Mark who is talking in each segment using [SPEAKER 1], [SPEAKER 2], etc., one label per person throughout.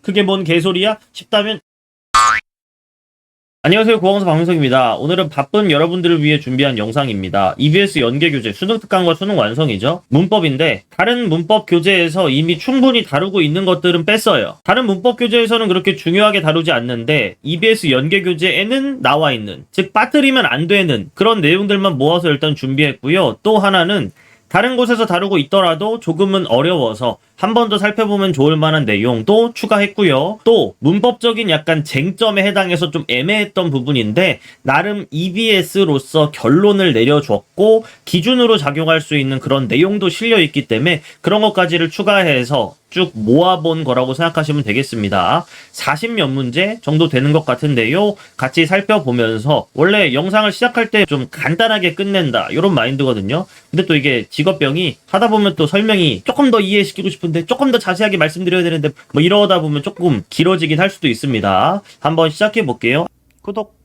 [SPEAKER 1] 그게 뭔 개소리야? 싶다면 안녕하세요, 고강사 박민석입니다. 오늘은 바쁜 여러분들을 위해 준비한 영상입니다. EBS 연계교재 수능 특강과 수능 완성이죠. 문법인데 다른 문법 교재에서 이미 충분히 다루고 있는 것들은 뺐어요. 다른 문법 교재에서는 그렇게 중요하게 다루지 않는데 EBS 연계교재에는 나와 있는, 즉 빠뜨리면 안 되는 그런 내용들만 모아서 일단 준비했고요. 또 하나는 다른 곳에서 다루고 있더라도 조금은 어려워서 한 번 더 살펴보면 좋을 만한 내용도 추가했고요. 또 문법적인 약간 쟁점에 해당해서 좀 애매했던 부분인데 나름 EBS로서 결론을 내려줬고 기준으로 작용할 수 있는 그런 내용도 실려있기 때문에 그런 것까지를 추가해서 쭉 모아본 거라고 생각하시면 되겠습니다. 40몇 문제 정도 되는 것 같은데요. 같이 살펴보면서 원래 영상을 시작할 때 좀 간단하게 끝낸다 이런 마인드거든요. 근데 또 이게 직업병이 하다 보면 또 설명이 조금 더 이해시키고 싶은데 조금 더 자세하게 말씀드려야 되는데 뭐 이러다 보면 조금 길어지긴 할 수도 있습니다. 한번 시작해 볼게요. 구독,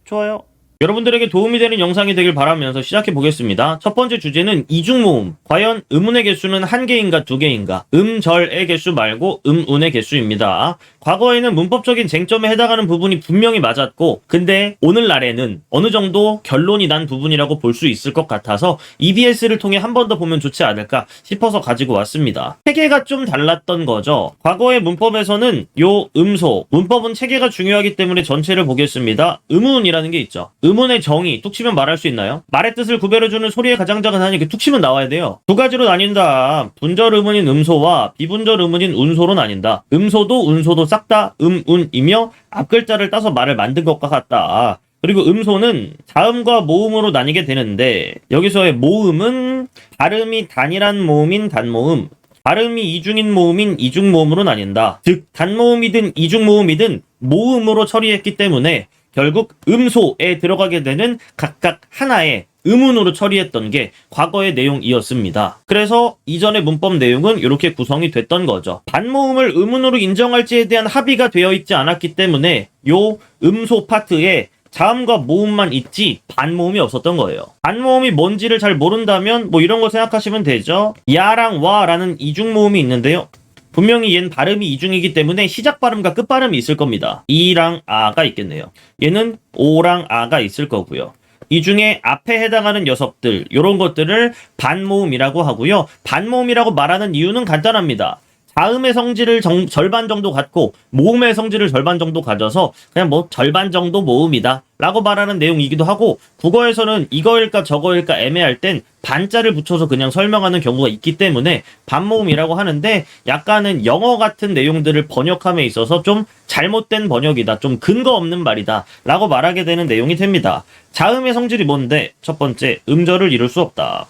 [SPEAKER 1] 좋아요. 여러분들에게 도움이 되는 영상이 되길 바라면서 시작해 보겠습니다. 첫 번째 주제는 이중모음. 과연 음운의 개수는 한 개인가 두 개인가? 음절의 개수 말고 음운의 개수입니다. 과거에는 문법적인 쟁점에 해당하는 부분이 분명히 맞았고 근데 오늘날에는 어느 정도 결론이 난 부분이라고 볼 수 있을 것 같아서 EBS를 통해 한 번 더 보면 좋지 않을까 싶어서 가지고 왔습니다. 체계가 좀 달랐던 거죠. 과거의 문법에서는 요 음소, 문법은 체계가 중요하기 때문에 전체를 보겠습니다. 음운이라는 게 있죠. 음운의 정의, 뚝 치면 말할 수 있나요? 말의 뜻을 구별해주는 소리의 가장 작은 한이 뚝 치면 나와야 돼요. 두 가지로 나뉜다. 분절 음운인 음소와 비분절 음운인 운소로 나뉜다. 음소도 운소도 싹 다 음운이며 앞글자를 따서 말을 만든 것과 같다. 그리고 음소는 자음과 모음으로 나뉘게 되는데 여기서의 모음은 발음이 단일한 모음인 단모음, 발음이 이중인 모음인 이중모음으로 나뉜다. 즉 단모음이든 이중모음이든 모음으로 처리했기 때문에 결국 음소에 들어가게 되는 각각 하나의 음운으로 처리했던 게 과거의 내용이었습니다. 그래서 이전의 문법 내용은 이렇게 구성이 됐던 거죠. 반모음을 음운으로 인정할지에 대한 합의가 되어 있지 않았기 때문에 요 음소 파트에 자음과 모음만 있지 반모음이 없었던 거예요. 반모음이 뭔지를 잘 모른다면 뭐 이런 거 생각하시면 되죠. 야랑 와라는 이중모음이 있는데요. 분명히 얘는 발음이 이중이기 때문에 시작 발음과 끝 발음이 있을 겁니다. 이랑 아가 있겠네요. 얘는 오랑 아가 있을 거고요. 이 중에 앞에 해당하는 녀석들, 요런 것들을 반모음이라고 하고요. 반모음이라고 말하는 이유는 간단합니다. 자음의 성질을 절반 정도 갖고 모음의 성질을 절반 정도 가져서 그냥 뭐 절반 정도 모음이다 라고 말하는 내용이기도 하고 국어에서는 이거일까 저거일까 애매할 땐 반자를 붙여서 그냥 설명하는 경우가 있기 때문에 반모음이라고 하는데 약간은 영어 같은 내용들을 번역함에 있어서 좀 잘못된 번역이다, 좀 근거 없는 말이다 라고 말하게 되는 내용이 됩니다. 자음의 성질이 뭔데? 첫 번째, 음절을 이룰 수 없다.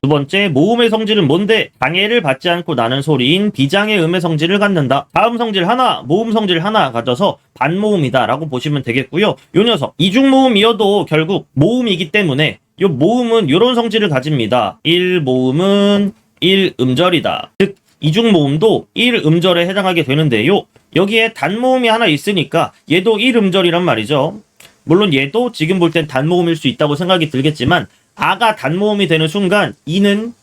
[SPEAKER 1] 두 번째, 모음의 성질은 뭔데? 장애를 받지 않고 나는 소리인 비장의 음의 성질을 갖는다. 자음 성질 하나, 모음 성질 하나 가져서 반모음이다 라고 보시면 되겠고요. 요 녀석, 이중모음이어도 결국 모음이기 때문에 요 모음은 요런 성질을 가집니다. 1모음은 1음절이다. 즉 이중모음도 1음절에 해당하게 되는데요. 여기에 단모음이 하나 있으니까 얘도 1음절이란 말이죠. 물론 얘도 지금 볼 땐 단모음일 수 있다고 생각이 들겠지만 아가 단모음이 되는 순간 이는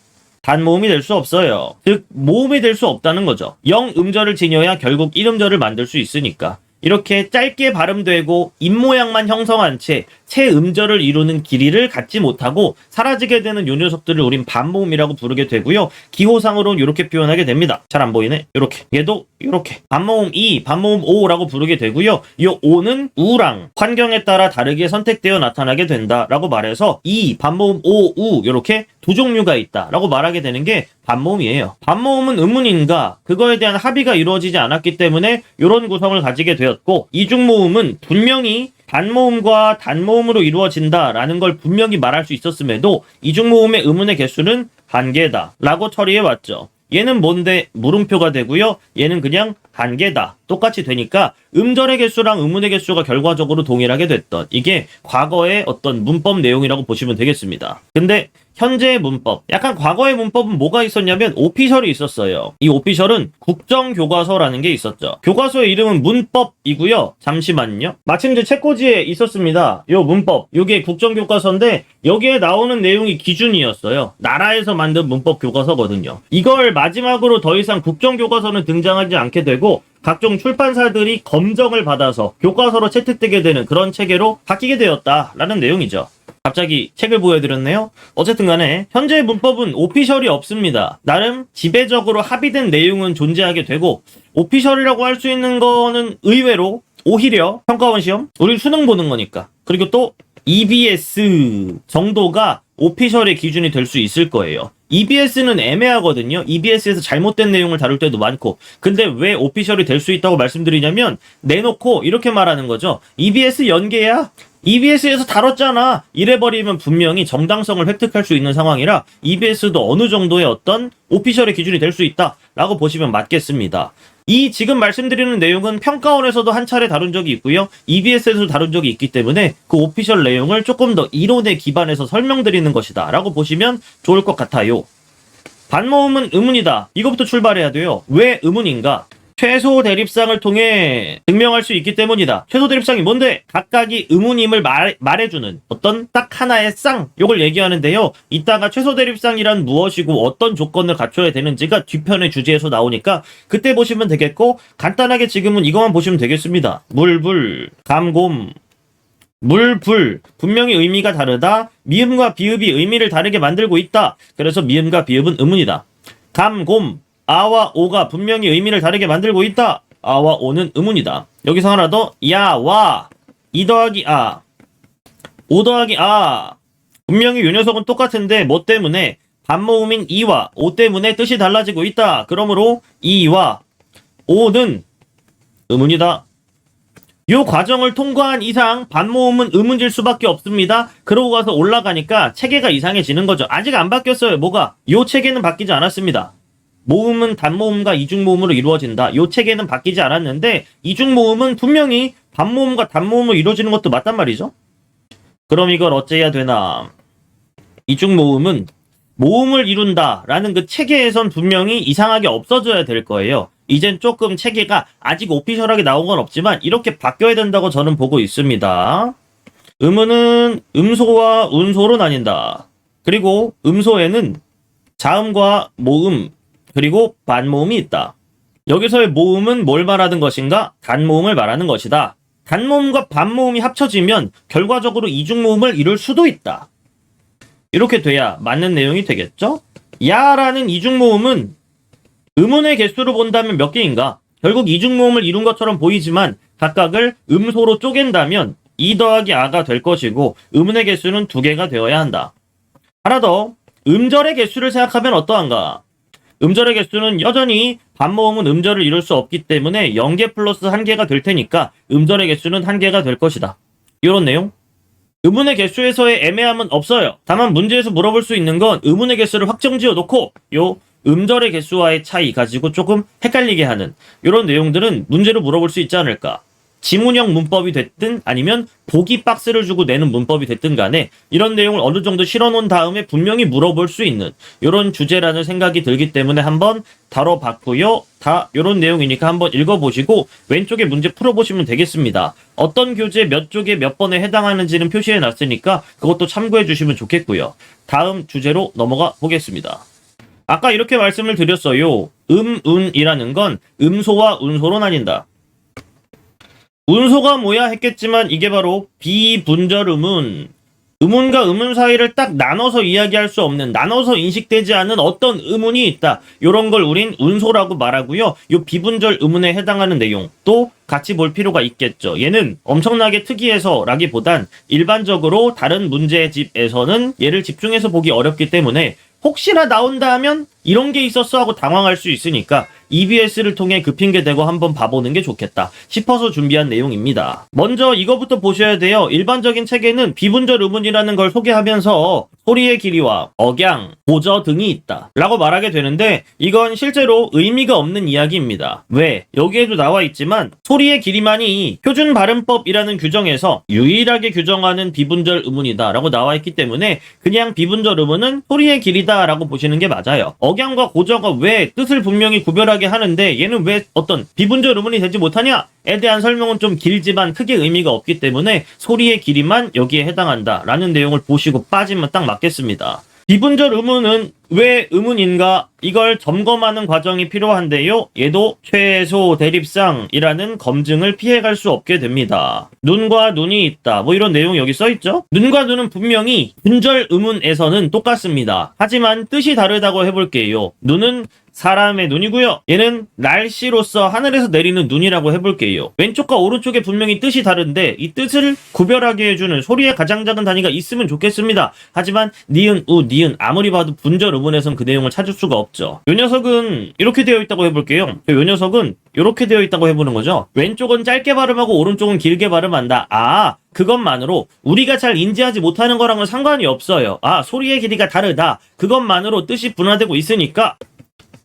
[SPEAKER 1] 단모음이 될 수 없어요. 즉 모음이 될 수 없다는 거죠. 0음절을 지녀야 결국 1음절을 만들 수 있으니까. 이렇게 짧게 발음되고 입모양만 형성한 채 음절을 이루는 길이를 갖지 못하고 사라지게 되는 요 녀석들을 우린 반모음이라고 부르게 되고요. 기호상으로는 이렇게 표현하게 됩니다. 잘 안 보이네? 이렇게. 얘도 이렇게. 반모음 2, 반모음 5라고 부르게 되고요. 이 5는 우랑 환경에 따라 다르게 선택되어 나타나게 된다라고 말해서 2, 반모음 5, 우 이렇게 두 종류가 있다라고 말하게 되는 게 반모음이에요. 반모음은 음운인가? 그거에 대한 합의가 이루어지지 않았기 때문에 이런 구성을 가지게 되었고 이중모음은 분명히 단모음과 단모음으로 이루어진다라는 걸 분명히 말할 수 있었음에도 이중모음의 음운의 개수는 한 개다 라고 처리해왔죠. 얘는 뭔데? 물음표가 되고요. 얘는 그냥 한 개다. 똑같이 되니까 음절의 개수랑 음운의 개수가 결과적으로 동일하게 됐던 이게 과거의 어떤 문법 내용이라고 보시면 되겠습니다. 근데 현재의 문법, 약간 과거의 문법은 뭐가 있었냐면 오피셜이 있었어요. 이 오피셜은 국정교과서라는 게 있었죠. 교과서의 이름은 문법이고요. 잠시만요. 마침 제 책꽂이에 있었습니다. 요 문법, 요게 국정교과서인데 여기에 나오는 내용이 기준이었어요. 나라에서 만든 문법 교과서거든요. 이걸 마지막으로 더 이상 국정교과서는 등장하지 않게 되고 각종 출판사들이 검정을 받아서 교과서로 채택되게 되는 그런 체계로 바뀌게 되었다라는 내용이죠. 갑자기 책을 보여드렸네요. 어쨌든 간에 현재 문법은 오피셜이 없습니다. 나름 지배적으로 합의된 내용은 존재하게 되고 오피셜이라고 할 수 있는 거는 의외로 오히려 평가원 시험? 우리 수능 보는 거니까. 그리고 또 EBS 정도가 오피셜의 기준이 될 수 있을 거예요. EBS는 애매하거든요. EBS에서 잘못된 내용을 다룰 때도 많고. 근데 왜 오피셜이 될 수 있다고 말씀드리냐면 내놓고 이렇게 말하는 거죠. EBS 연계야. EBS에서 다뤘잖아. 이래버리면 분명히 정당성을 획득할 수 있는 상황이라 EBS도 어느 정도의 어떤 오피셜의 기준이 될 수 있다라고 보시면 맞겠습니다. 이 지금 말씀드리는 내용은 평가원에서도 한 차례 다룬 적이 있고요. EBS에서도 다룬 적이 있기 때문에 그 오피셜 내용을 조금 더 이론에 기반해서 설명드리는 것이다 라고 보시면 좋을 것 같아요. 반모음은 의문이다. 이것부터 출발해야 돼요. 왜 의문인가? 최소 대립상을 통해 증명할 수 있기 때문이다. 최소 대립상이 뭔데? 각각이 의문임을 말해주는 어떤 딱 하나의 쌍, 요걸 얘기하는데요. 이따가 최소 대립상이란 무엇이고 어떤 조건을 갖춰야 되는지가 뒤편의 주제에서 나오니까 그때 보시면 되겠고, 간단하게 지금은 이것만 보시면 되겠습니다. 물불, 감곰, 물불, 분명히 의미가 다르다. 미음과 비읍이 의미를 다르게 만들고 있다. 그래서 미음과 비읍은 의문이다. 감곰, 아와 오가 분명히 의미를 다르게 만들고 있다. 아와 오는 의문이다. 여기서 하나 더. 야, 와, 이 더하기 아, 오 더하기 아. 분명히 요 녀석은 똑같은데 뭐 때문에? 반모음인 이와 오 때문에 뜻이 달라지고 있다. 그러므로 이와 오는 의문이다. 요 과정을 통과한 이상 반모음은 의문일 수밖에 없습니다. 그러고 가서 올라가니까 체계가 이상해지는 거죠. 아직 안 바뀌었어요. 뭐가? 요 체계는 바뀌지 않았습니다. 모음은 단모음과 이중모음으로 이루어진다. 요 체계는 바뀌지 않았는데 이중모음은 분명히 반모음과 단모음으로 이루어지는 것도 맞단 말이죠. 그럼 이걸 어째야 되나? 이중모음은 모음을 이룬다라는 그 체계에선 분명히 이상하게 없어져야 될 거예요. 이젠 조금 체계가 아직 오피셜하게 나온 건 없지만 이렇게 바뀌어야 된다고 저는 보고 있습니다. 음은 음소와 운소로 나뉜다. 그리고 음소에는 자음과 모음 그리고 반모음이 있다. 여기서의 모음은 뭘 말하는 것인가? 단모음을 말하는 것이다. 단모음과 반모음이 합쳐지면 결과적으로 이중모음을 이룰 수도 있다. 이렇게 돼야 맞는 내용이 되겠죠? 야라는 이중모음은 음운의 개수로 본다면 몇 개인가? 결국 이중모음을 이룬 것처럼 보이지만 각각을 음소로 쪼갠다면 2 더하기 아가 될 것이고 음운의 개수는 2개가 되어야 한다. 하나 더, 음절의 개수를 생각하면 어떠한가? 음절의 개수는 여전히 반모음은 음절을 이룰 수 없기 때문에 0개 플러스 1개가 될 테니까 음절의 개수는 1개가 될 것이다. 이런 내용. 음운의 개수에서의 애매함은 없어요. 다만 문제에서 물어볼 수 있는 건 음운의 개수를 확정지어 놓고 요 음절의 개수와의 차이 가지고 조금 헷갈리게 하는 이런 내용들은 문제로 물어볼 수 있지 않을까. 지문형 문법이 됐든 아니면 보기 박스를 주고 내는 문법이 됐든 간에 이런 내용을 어느 정도 실어놓은 다음에 분명히 물어볼 수 있는 이런 주제라는 생각이 들기 때문에 한번 다뤄봤고요. 다 이런 내용이니까 한번 읽어보시고 왼쪽에 문제 풀어보시면 되겠습니다. 어떤 교재 몇 쪽에 몇 번에 해당하는지는 표시해놨으니까 그것도 참고해 주시면 좋겠고요. 다음 주제로 넘어가 보겠습니다. 아까 이렇게 말씀을 드렸어요. 운이라는 건 음소와 운소로 나뉜다. 운소가 뭐야 했겠지만 이게 바로 비분절 음운. 음운과 음운 사이를 딱 나눠서 이야기할 수 없는, 나눠서 인식되지 않는 어떤 음운이 있다. 요런 걸 우린 운소라고 말하고요. 요 비분절 음운에 해당하는 내용도 같이 볼 필요가 있겠죠. 얘는 엄청나게 특이해서 라기보단 일반적으로 다른 문제집에서는 얘를 집중해서 보기 어렵기 때문에 혹시나 나온다 하면 이런 게 있었어 하고 당황할 수 있으니까 EBS를 통해 그 핑계 대고 한번 봐보는 게 좋겠다 싶어서 준비한 내용입니다. 먼저 이거부터 보셔야 돼요. 일반적인 책에는 비분절 음운이라는 걸 소개하면서 소리의 길이와 억양, 고저 등이 있다 라고 말하게 되는데 이건 실제로 의미가 없는 이야기입니다. 왜? 여기에도 나와 있지만 소리의 길이만이 표준 발음법이라는 규정에서 유일하게 규정하는 비분절 음운이다 라고 나와 있기 때문에 그냥 비분절 음운은 소리의 길이다 라고 보시는 게 맞아요. 억양과 고저가 왜 뜻을 분명히 구별하게 하는데 얘는 왜 어떤 비분절 음운이 되지 못하냐에 대한 설명은 좀 길지만 크게 의미가 없기 때문에 소리의 길이만 여기에 해당한다 라는 내용을 보시고 빠지면 딱 맞겠습니다. 비분절 음운은 왜 의문인가? 이걸 점검하는 과정이 필요한데요. 얘도 최소 대립상이라는 검증을 피해갈 수 없게 됩니다. 눈과 눈이 있다. 뭐 이런 내용이 여기 써있죠? 눈과 눈은 분명히 분절 의문에서는 똑같습니다. 하지만 뜻이 다르다고 해볼게요. 눈은 사람의 눈이고요. 얘는 날씨로서 하늘에서 내리는 눈이라고 해볼게요. 왼쪽과 오른쪽에 분명히 뜻이 다른데 이 뜻을 구별하게 해주는 소리의 가장 작은 단위가 있으면 좋겠습니다. 하지만 니은, 우, 니은 아무리 봐도 분절 의문에선 그 내용을 찾을 수가 없죠. 요 녀석은 이렇게 되어 있다고 해볼게요. 요 녀석은 이렇게 되어 있다고 해보는 거죠. 왼쪽은 짧게 발음하고 오른쪽은 길게 발음한다. 그것만으로 우리가 잘 인지하지 못하는 거랑은 상관이 없어요. 소리의 길이가 다르다. 그것만으로 뜻이 분화되고 있으니까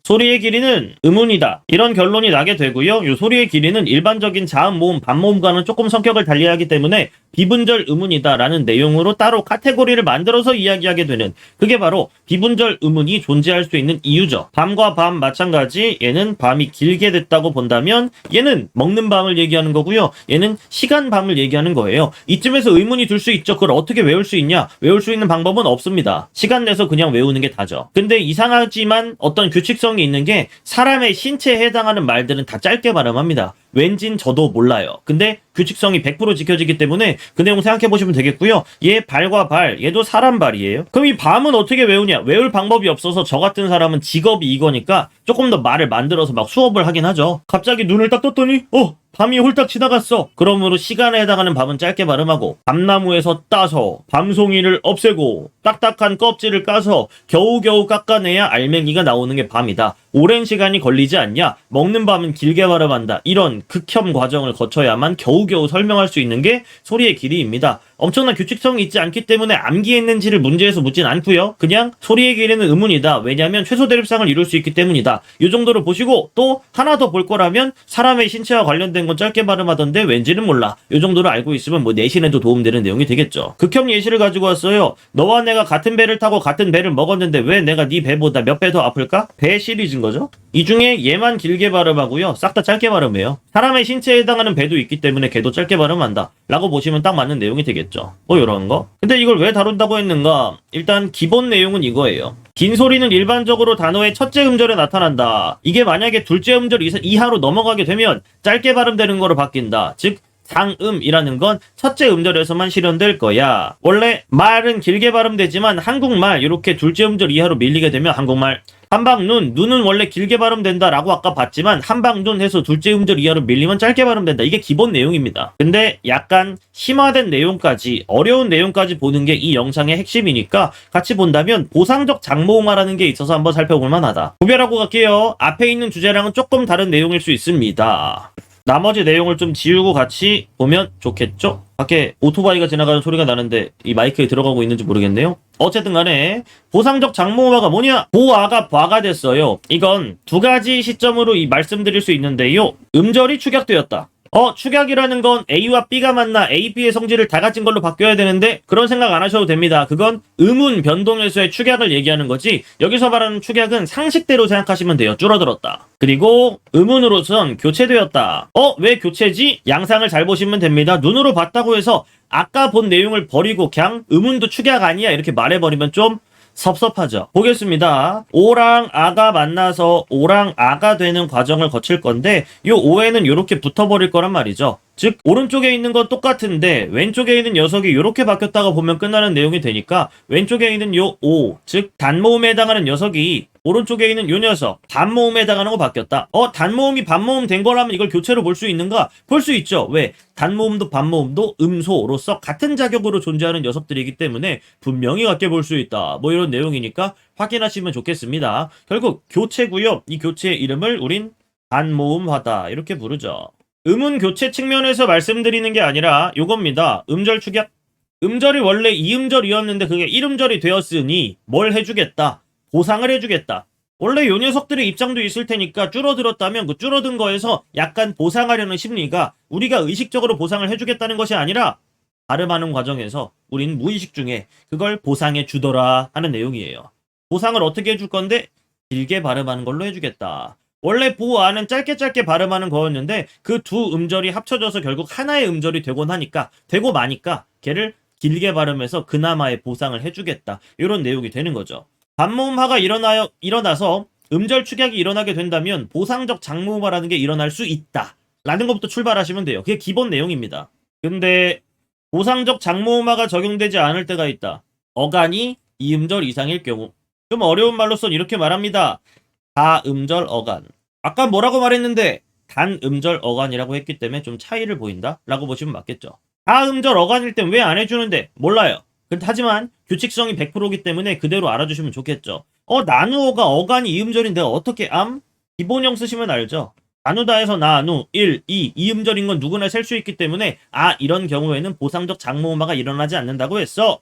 [SPEAKER 1] 소리의 길이는 의문이다. 이런 결론이 나게 되고요. 이 소리의 길이는 일반적인 자음 모음, 반모음과는 조금 성격을 달리하기 때문에 비분절 의문이다라는 내용으로 따로 카테고리를 만들어서 이야기하게 되는, 그게 바로 비분절 의문이 존재할 수 있는 이유죠. 밤과 밤 마찬가지, 얘는 밤이 길게 됐다고 본다면 얘는 먹는 밤을 얘기하는 거고요. 얘는 시간 밤을 얘기하는 거예요. 이쯤에서 의문이 들 수 있죠. 그걸 어떻게 외울 수 있냐? 외울 수 있는 방법은 없습니다. 시간 내서 그냥 외우는 게 다죠. 근데 이상하지만 어떤 규칙성이 있는 게, 사람의 신체에 해당하는 말들은 다 짧게 발음합니다. 왠진 저도 몰라요. 근데 규칙성이 100% 지켜지기 때문에 그 내용 생각해 보시면 되겠고요. 얘 발과 발, 얘도 사람 발이에요. 그럼 이 밤은 어떻게 외우냐? 외울 방법이 없어서 저 같은 사람은 직업이 이거니까 조금 더 말을 만들어서 막 수업을 하긴 하죠. 갑자기 눈을 딱 떴더니 밤이 홀딱 지나갔어. 그러므로 시간에 해당하는 밤은 짧게 발음하고, 밤나무에서 따서 밤송이를 없애고 딱딱한 껍질을 까서 겨우겨우 깎아내야 알맹이가 나오는 게 밤이다. 오랜 시간이 걸리지 않냐? 먹는 밤은 길게 발음한다. 이런 극혐 과정을 거쳐야만 겨우겨우 설명할 수 있는 게 소리의 길이입니다. 엄청난 규칙성이 있지 않기 때문에 암기했는지를 문제에서 묻진 않고요. 그냥 소리의 길이는 의문이다. 왜냐하면 최소 대립상을 이룰 수 있기 때문이다. 이 정도로 보시고, 또 하나 더 볼 거라면 사람의 신체와 관련된 건 짧게 발음하던데 왠지는 몰라. 이 정도로 알고 있으면 뭐 내신에도 도움되는 내용이 되겠죠. 극혐 예시를 가지고 왔어요. 너와 내가 같은 배를 타고 같은 배를 먹었는데 왜 내가 네 배보다 몇 배 더 아플까? 배 시리즈인 거죠. 이 중에 얘만 길게 발음하고요. 싹 다 짧게 발음해요. 사람의 신체에 해당하는 배도 있기 때문에 걔도 짧게 발음한다 라고 보시면 딱 맞는 내용이 되겠죠. 요런 거. 근데 이걸 왜 다룬다고 했는가? 일단 기본 내용은 이거예요. 긴 소리는 일반적으로 단어의 첫째 음절에 나타난다. 이게 만약에 둘째 음절 이하로 넘어가게 되면 짧게 발음되는 거로 바뀐다. 즉 상음이라는 건 첫째 음절에서만 실현될 거야. 원래 말은 길게 발음되지만 한국말 이렇게 둘째 음절 이하로 밀리게 되면 한국말 한방눈, 눈은 원래 길게 발음된다라고 아까 봤지만 한방눈 해서 둘째 음절 이하로 밀리면 짧게 발음된다. 이게 기본 내용입니다. 근데 약간 심화된 내용까지, 어려운 내용까지 보는 게 이 영상의 핵심이니까 같이 본다면 보상적 장모음화라는 게 있어서 한번 살펴볼 만하다. 구별하고 갈게요. 앞에 있는 주제랑은 조금 다른 내용일 수 있습니다. 나머지 내용을 좀 지우고 같이 보면 좋겠죠? 밖에 오토바이가 지나가는 소리가 나는데 이 마이크에 들어가고 있는지 모르겠네요. 어쨌든 간에 보상적 장모음화가 뭐냐? 보아가 바가 됐어요. 이건 두 가지 시점으로 말씀드릴 수 있는데요. 음절이 축약되었다. 축약이라는 건 A와 B가 만나 A, B의 성질을 다 가진 걸로 바뀌어야 되는데 그런 생각 안 하셔도 됩니다. 그건 음운 변동에서의 축약을 얘기하는 거지, 여기서 말하는 축약은 상식대로 생각하시면 돼요. 줄어들었다. 그리고 음운으로선 교체되었다. 왜 교체지? 양상을 잘 보시면 됩니다. 눈으로 봤다고 해서 아까 본 내용을 버리고 그냥 음운도 축약 아니야 이렇게 말해버리면 좀 섭섭하죠. 보겠습니다. 오랑 아가 만나서 오랑 아가 되는 과정을 거칠 건데 요 오에는 이렇게 붙어버릴 거란 말이죠. 즉 오른쪽에 있는 건 똑같은데 왼쪽에 있는 녀석이 이렇게 바뀌었다가 보면 끝나는 내용이 되니까 왼쪽에 있는 요 오, 즉 단모음에 해당하는 녀석이 오른쪽에 있는 요 녀석 반모음에 해당하는 거 바뀌었다. 단모음이 반모음 된 거라면 이걸 교체로 볼 수 있는가? 볼 수 있죠. 왜? 단모음도 반모음도 음소로서 같은 자격으로 존재하는 녀석들이기 때문에 분명히 같게 볼 수 있다. 뭐 이런 내용이니까 확인하시면 좋겠습니다. 결국 교체고요. 이 교체의 이름을 우린 반모음화다 이렇게 부르죠. 음운 교체 측면에서 말씀드리는 게 아니라 요겁니다. 음절 축약. 음절이 원래 2음절이었는데 그게 1음절이 되었으니 뭘 해주겠다? 보상을 해주겠다. 원래 요 녀석들의 입장도 있을 테니까 줄어들었다면 그 줄어든 거에서 약간 보상하려는 심리가 우리가 의식적으로 보상을 해주겠다는 것이 아니라 발음하는 과정에서 우린 무의식 중에 그걸 보상해 주더라 하는 내용이에요. 보상을 어떻게 해줄 건데? 길게 발음하는 걸로 해주겠다. 원래 보아는 짧게 발음하는 거였는데 그 두 음절이 합쳐져서 결국 하나의 음절이 되고 마니까 걔를 길게 발음해서 그나마의 보상을 해주겠다. 이런 내용이 되는 거죠. 반모음하가 일어나서 음절 축약이 일어나게 된다면 보상적 장모음하라는 게 일어날 수 있다. 라는 것부터 출발하시면 돼요. 그게 기본 내용입니다. 근데 보상적 장모음하가 적용되지 않을 때가 있다. 어간이 2음절 이상일 경우. 좀 어려운 말로선 이렇게 말합니다. 다음절 어간. 아까 뭐라고 말했는데 단음절 어간이라고 했기 때문에 좀 차이를 보인다? 라고 보시면 맞겠죠. 다음절 어간일 땐 왜 안 해주는데? 몰라요. 하지만 규칙성이 100%이기 때문에 그대로 알아주시면 좋겠죠. 나누어가 어간이 이음절인데 어떻게 기본형 쓰시면 알죠. 나누다에서 나누, 1, 2, 이음절인 건 누구나 셀 수 있기 때문에 이런 경우에는 보상적 장모음하가 일어나지 않는다고 했어.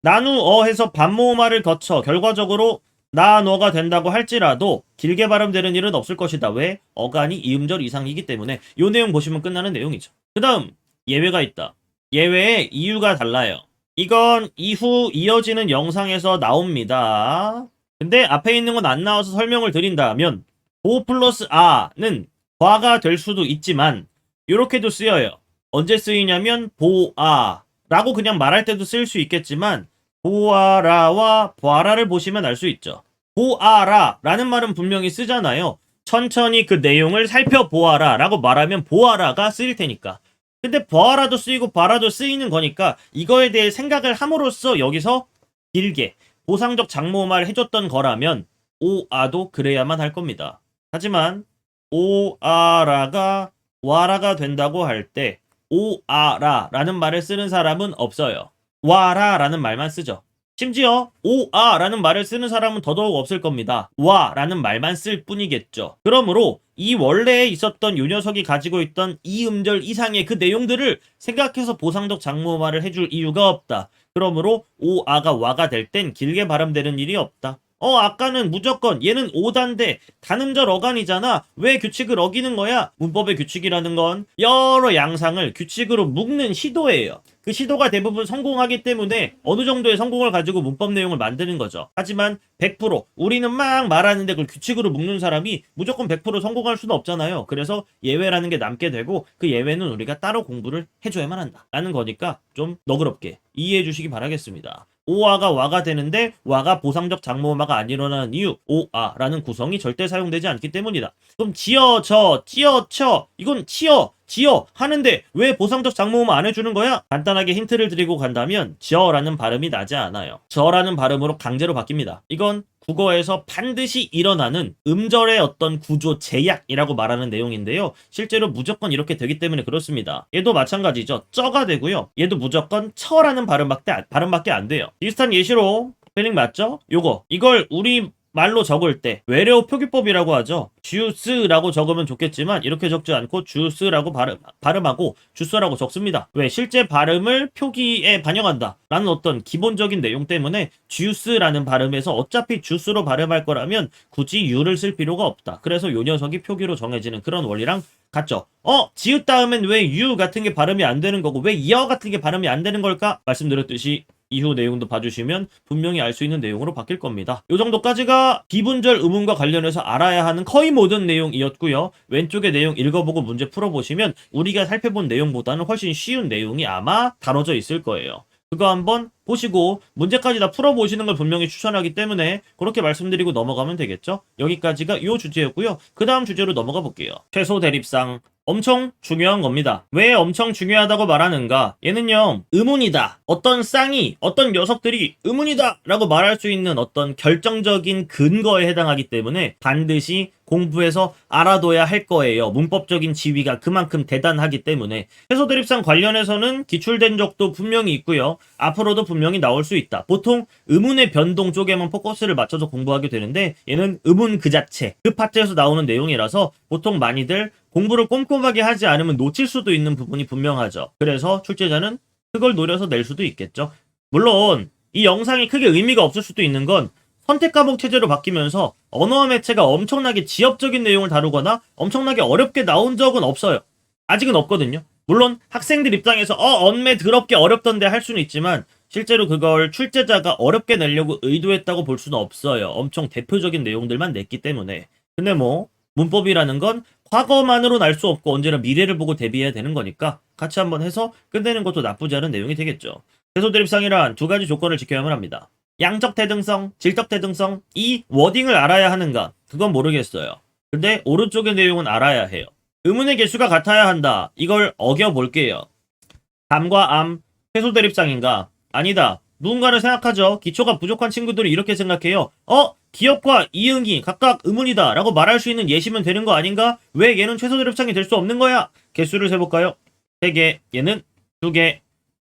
[SPEAKER 1] 나누어 해서 반모음하를 거쳐 결과적으로 나너가 된다고 할지라도 길게 발음되는 일은 없을 것이다. 왜? 어간이 이음절 이상이기 때문에 이 내용 보시면 끝나는 내용이죠. 그 다음 예외가 있다. 예외의 이유가 달라요. 이건 이후 이어지는 영상에서 나옵니다. 근데 앞에 있는 건 안 나와서 설명을 드린다면 보 플러스 아는 과가 될 수도 있지만 이렇게도 쓰여요. 언제 쓰이냐면 보아라고 그냥 말할 때도 쓸 수 있겠지만 보아라와 보아라를 보시면 알 수 있죠. 보아라라는 말은 분명히 쓰잖아요. 천천히 그 내용을 살펴보아라 라고 말하면 보아라가 쓰일 테니까. 근데 보아라도 쓰이고 봐라도 쓰이는 거니까 이거에 대해 생각을 함으로써 여기서 길게 보상적 장모음을 해줬던 거라면 오아도 그래야만 할 겁니다. 하지만 오아라가 와라가 된다고 할 때 오아라라는 말을 쓰는 사람은 없어요. 와라라는 말만 쓰죠. 심지어 오아라는 말을 쓰는 사람은 더더욱 없을 겁니다. 와라는 말만 쓸 뿐이겠죠. 그러므로 이 원래에 있었던 요 녀석이 가지고 있던 이 음절 이상의 그 내용들을 생각해서 보상적 장모음화를 해줄 이유가 없다. 그러므로 오아가 와가 될 땐 길게 발음되는 일이 없다. 아까는 무조건 얘는 오단데 단음절 어간이잖아. 왜 규칙을 어기는 거야? 문법의 규칙이라는 건 여러 양상을 규칙으로 묶는 시도예요. 그 시도가 대부분 성공하기 때문에 어느 정도의 성공을 가지고 문법 내용을 만드는 거죠. 하지만 100% 우리는 막 말하는데 그걸 규칙으로 묶는 사람이 무조건 100% 성공할 수는 없잖아요. 그래서 예외라는 게 남게 되고 그 예외는 우리가 따로 공부를 해줘야만 한다 라는 거니까 좀 너그럽게 이해해 주시기 바라겠습니다. 오아가 와가 되는데 와가 보상적 장모음화가 안 일어나는 이유 오아라는 구성이 절대 사용되지 않기 때문이다. 그럼 지어져 찌어쳐 이건 치어 지어 하는데 왜 보상적 장모음화 안 해주는 거야? 간단하게 힌트를 드리고 간다면 저라는 발음이 나지 않아요. 저라는 발음으로 강제로 바뀝니다. 이건 국어에서 반드시 일어나는 음절의 어떤 구조 제약이라고 말하는 내용인데요. 실제로 무조건 이렇게 되기 때문에 그렇습니다. 얘도 마찬가지죠. 쩌가 되고요. 얘도 무조건 처라는 발음밖에 안 돼요. 비슷한 예시로 스펠링 맞죠? 이걸 우리 말로 적을 때 외래어 표기법이라고 하죠. 주스라고 적으면 좋겠지만 이렇게 적지 않고 주스라고 발음하고 주스라고 적습니다. 왜? 실제 발음을 표기에 반영한다 라는 어떤 기본적인 내용 때문에 주스라는 발음에서 어차피 주스로 발음할 거라면 굳이 유를 쓸 필요가 없다. 그래서 요 녀석이 표기로 정해지는 그런 원리랑 같죠. 지읒 다음엔 왜 유 같은 게 발음이 안 되는 거고 왜 이어 같은 게 발음이 안 되는 걸까? 말씀드렸듯이 이후 내용도 봐주시면 분명히 알 수 있는 내용으로 바뀔 겁니다. 이 정도까지가 비분절 의문과 관련해서 알아야 하는 거의 모든 내용이었고요. 왼쪽의 내용 읽어보고 문제 풀어보시면 우리가 살펴본 내용보다는 훨씬 쉬운 내용이 아마 다뤄져 있을 거예요. 그거 한번 보시고 문제까지 다 풀어보시는 걸 분명히 추천하기 때문에 그렇게 말씀드리고 넘어가면 되겠죠. 여기까지가 이 주제였고요. 그 다음 주제로 넘어가 볼게요. 최소 대립상 엄청 중요한 겁니다. 왜 엄청 중요하다고 말하는가? 얘는요, 의문이다. 어떤 쌍이, 어떤 녀석들이 의문이다! 라고 말할 수 있는 어떤 결정적인 근거에 해당하기 때문에 반드시 공부해서 알아둬야 할 거예요. 문법적인 지위가 그만큼 대단하기 때문에. 최소 대립상 관련해서는 기출된 적도 분명히 있고요. 앞으로도 분명히 나올 수 있다. 보통 의문의 변동 쪽에만 포커스를 맞춰서 공부하게 되는데 얘는 의문 그 자체, 그 파트에서 나오는 내용이라서 보통 많이들 공부를 꼼꼼하게 하지 않으면 놓칠 수도 있는 부분이 분명하죠. 그래서 출제자는 그걸 노려서 낼 수도 있겠죠. 물론 이 영상이 크게 의미가 없을 수도 있는 건 선택 과목 체제로 바뀌면서 언어와 매체가 엄청나게 지엽적인 내용을 다루거나 엄청나게 어렵게 나온 적은 없어요. 아직은 없거든요. 물론 학생들 입장에서 언매 더럽게 어렵던데 할 수는 있지만 실제로 그걸 출제자가 어렵게 내려고 의도했다고 볼 수는 없어요. 엄청 대표적인 내용들만 냈기 때문에. 근데 문법이라는 건 과거만으로는 알 수 없고 언제나 미래를 보고 대비해야 되는 거니까 같이 한번 해서 끝내는 것도 나쁘지 않은 내용이 되겠죠. 최소 대립상이란 두 가지 조건을 지켜야만 합니다. 양적 대등성, 질적 대등성 이 워딩을 알아야 하는가? 그건 모르겠어요. 근데 오른쪽의 내용은 알아야 해요. 의문의 개수가 같아야 한다. 이걸 어겨볼게요. 담과 암, 최소 대립상인가? 아니다. 누군가를 생각하죠. 기초가 부족한 친구들이 이렇게 생각해요. 기역과 이응이 각각 의문이다 라고 말할 수 있는 예시면 되는 거 아닌가? 왜 얘는 최소 대립상이 될 수 없는 거야? 개수를 세볼까요? 3개, 얘는 2개.